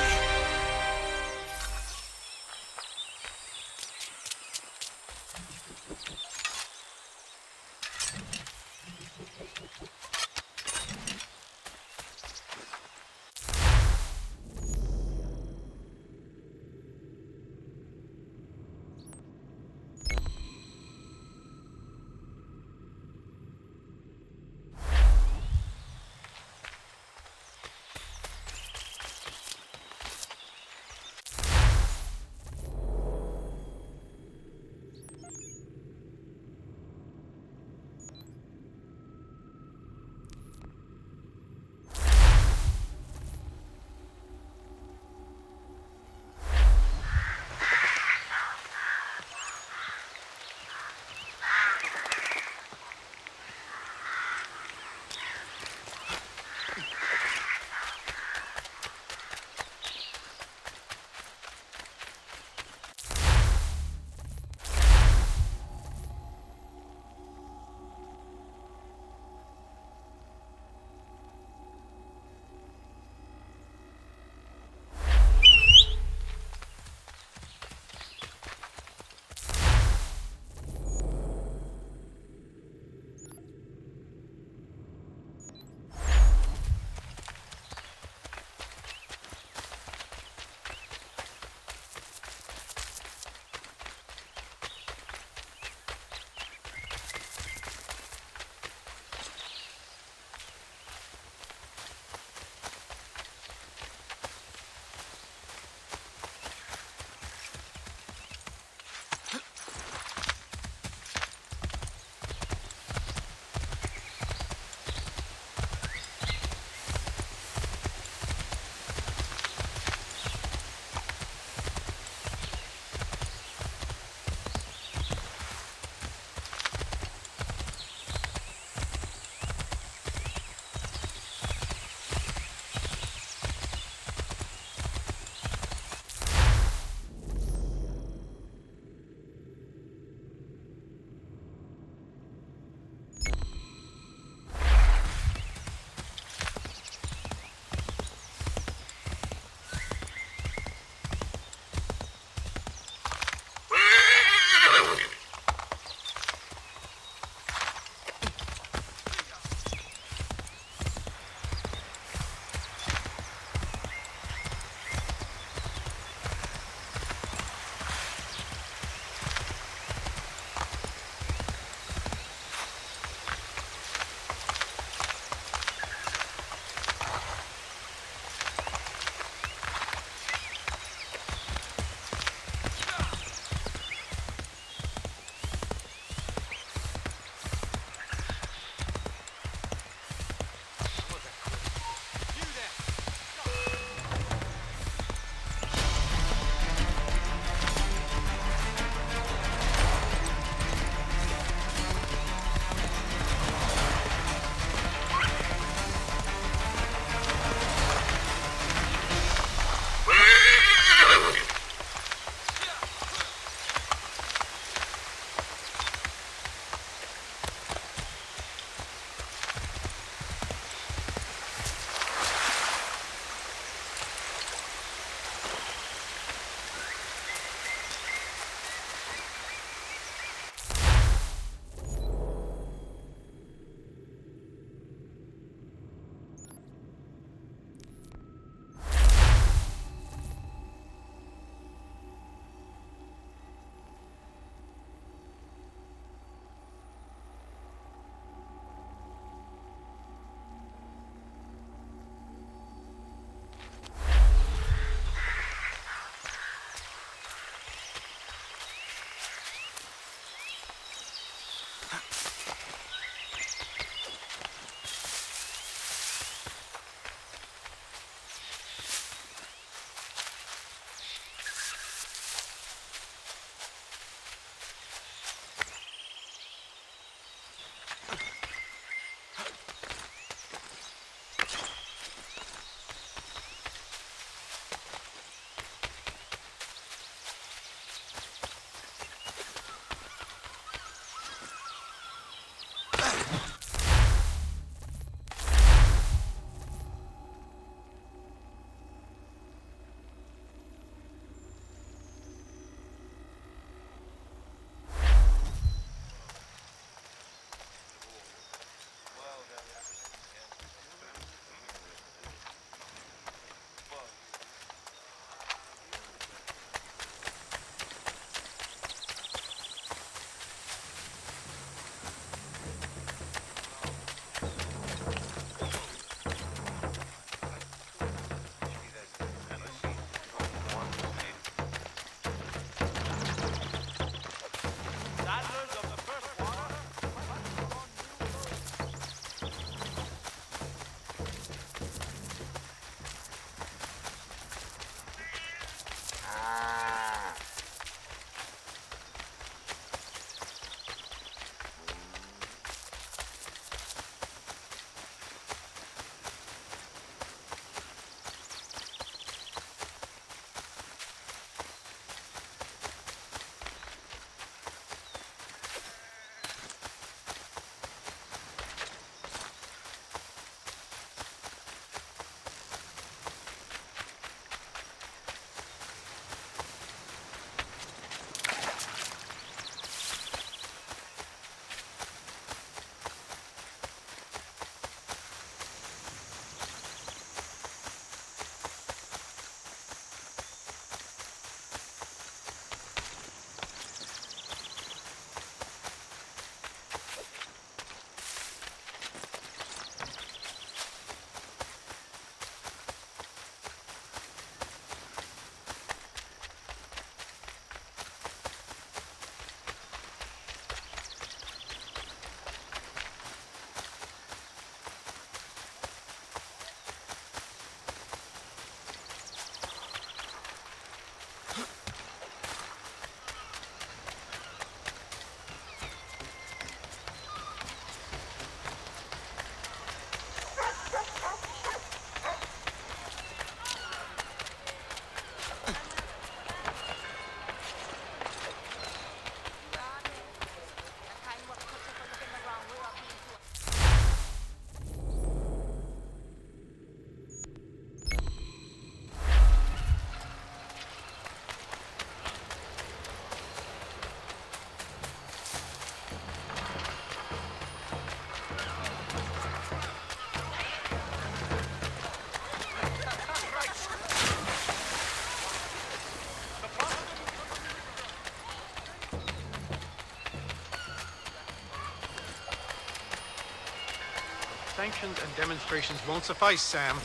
sanctions and demonstrations won't suffice, Sam.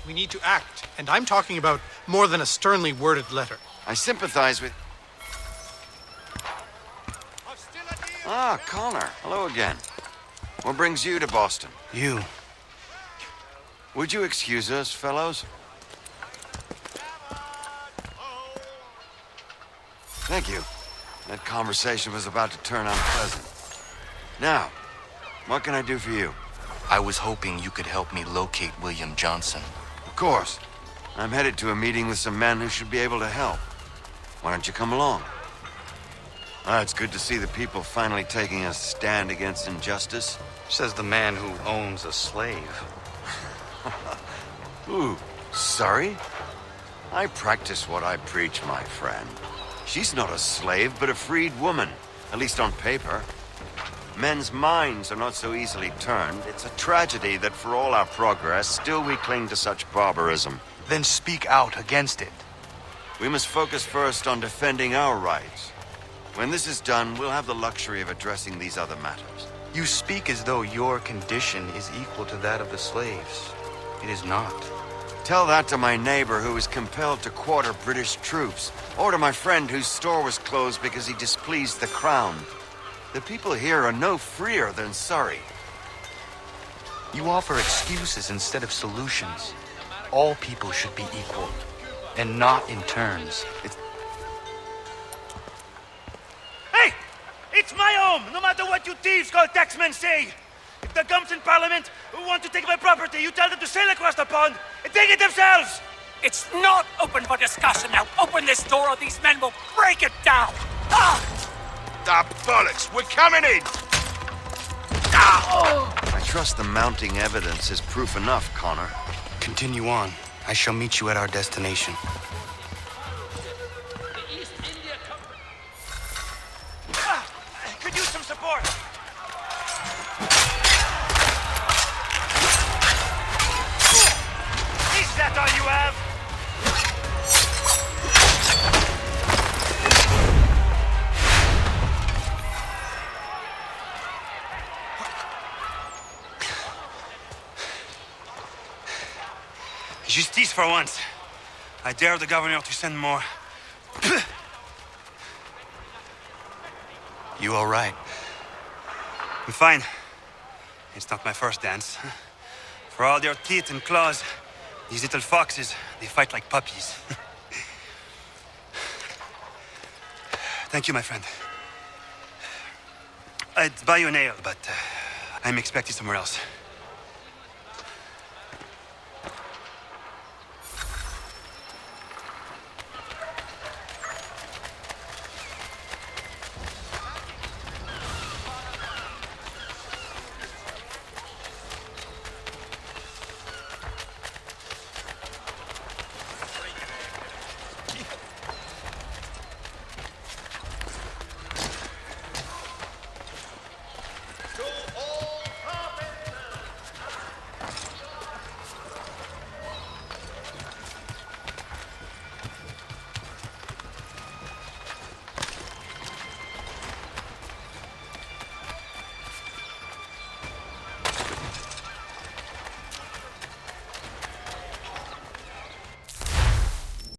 We need to act, and I'm talking about more than a sternly worded letter. I sympathize with... Ah, Connor. Hello again. What brings you to Boston? You. Would you excuse us, fellows? Thank you. That conversation was about to turn unpleasant. Now, what can I do for you? I was hoping you could help me locate William Johnson. Of course. I'm headed to a meeting with some men who should be able to help. Why don't you come along? It's good to see the people finally taking a stand against injustice. Says the man who owns a slave. Ooh, sorry? I practice what I preach, my friend. She's not a slave, but a freed woman, at least on paper. Men's minds are not so easily turned. It's a tragedy that for all our progress, still we cling to such barbarism. Then speak out against it. We must focus first on defending our rights. When this is done, we'll have the luxury of addressing these other matters. You speak as though your condition is equal to that of the slaves. It is not. Tell that to my neighbor who was compelled to quarter British troops, or to my friend whose store was closed because he displeased the crown. The people here are no freer than Surrey. You offer excuses instead of solutions. All people should be equal, and not in turns. Hey! It's my home, no matter what you thieves called taxmen say! If the gums in Parliament want to take my property, you tell them to sail across the pond and take it themselves! It's not open for discussion now. Open this door or these men will break it down! Ah! Ah, bollocks! We're coming in! I trust the mounting evidence is proof enough, Connor. Continue on. I shall meet you at our destination. Could use some support! Is that all you have? Justice for once. I dare the governor to send more. You all right? I'm fine. It's not my first dance. For all their teeth and claws, these little foxes, they fight like puppies. Thank you, my friend. I'd buy you an ale, but I'm expected somewhere else.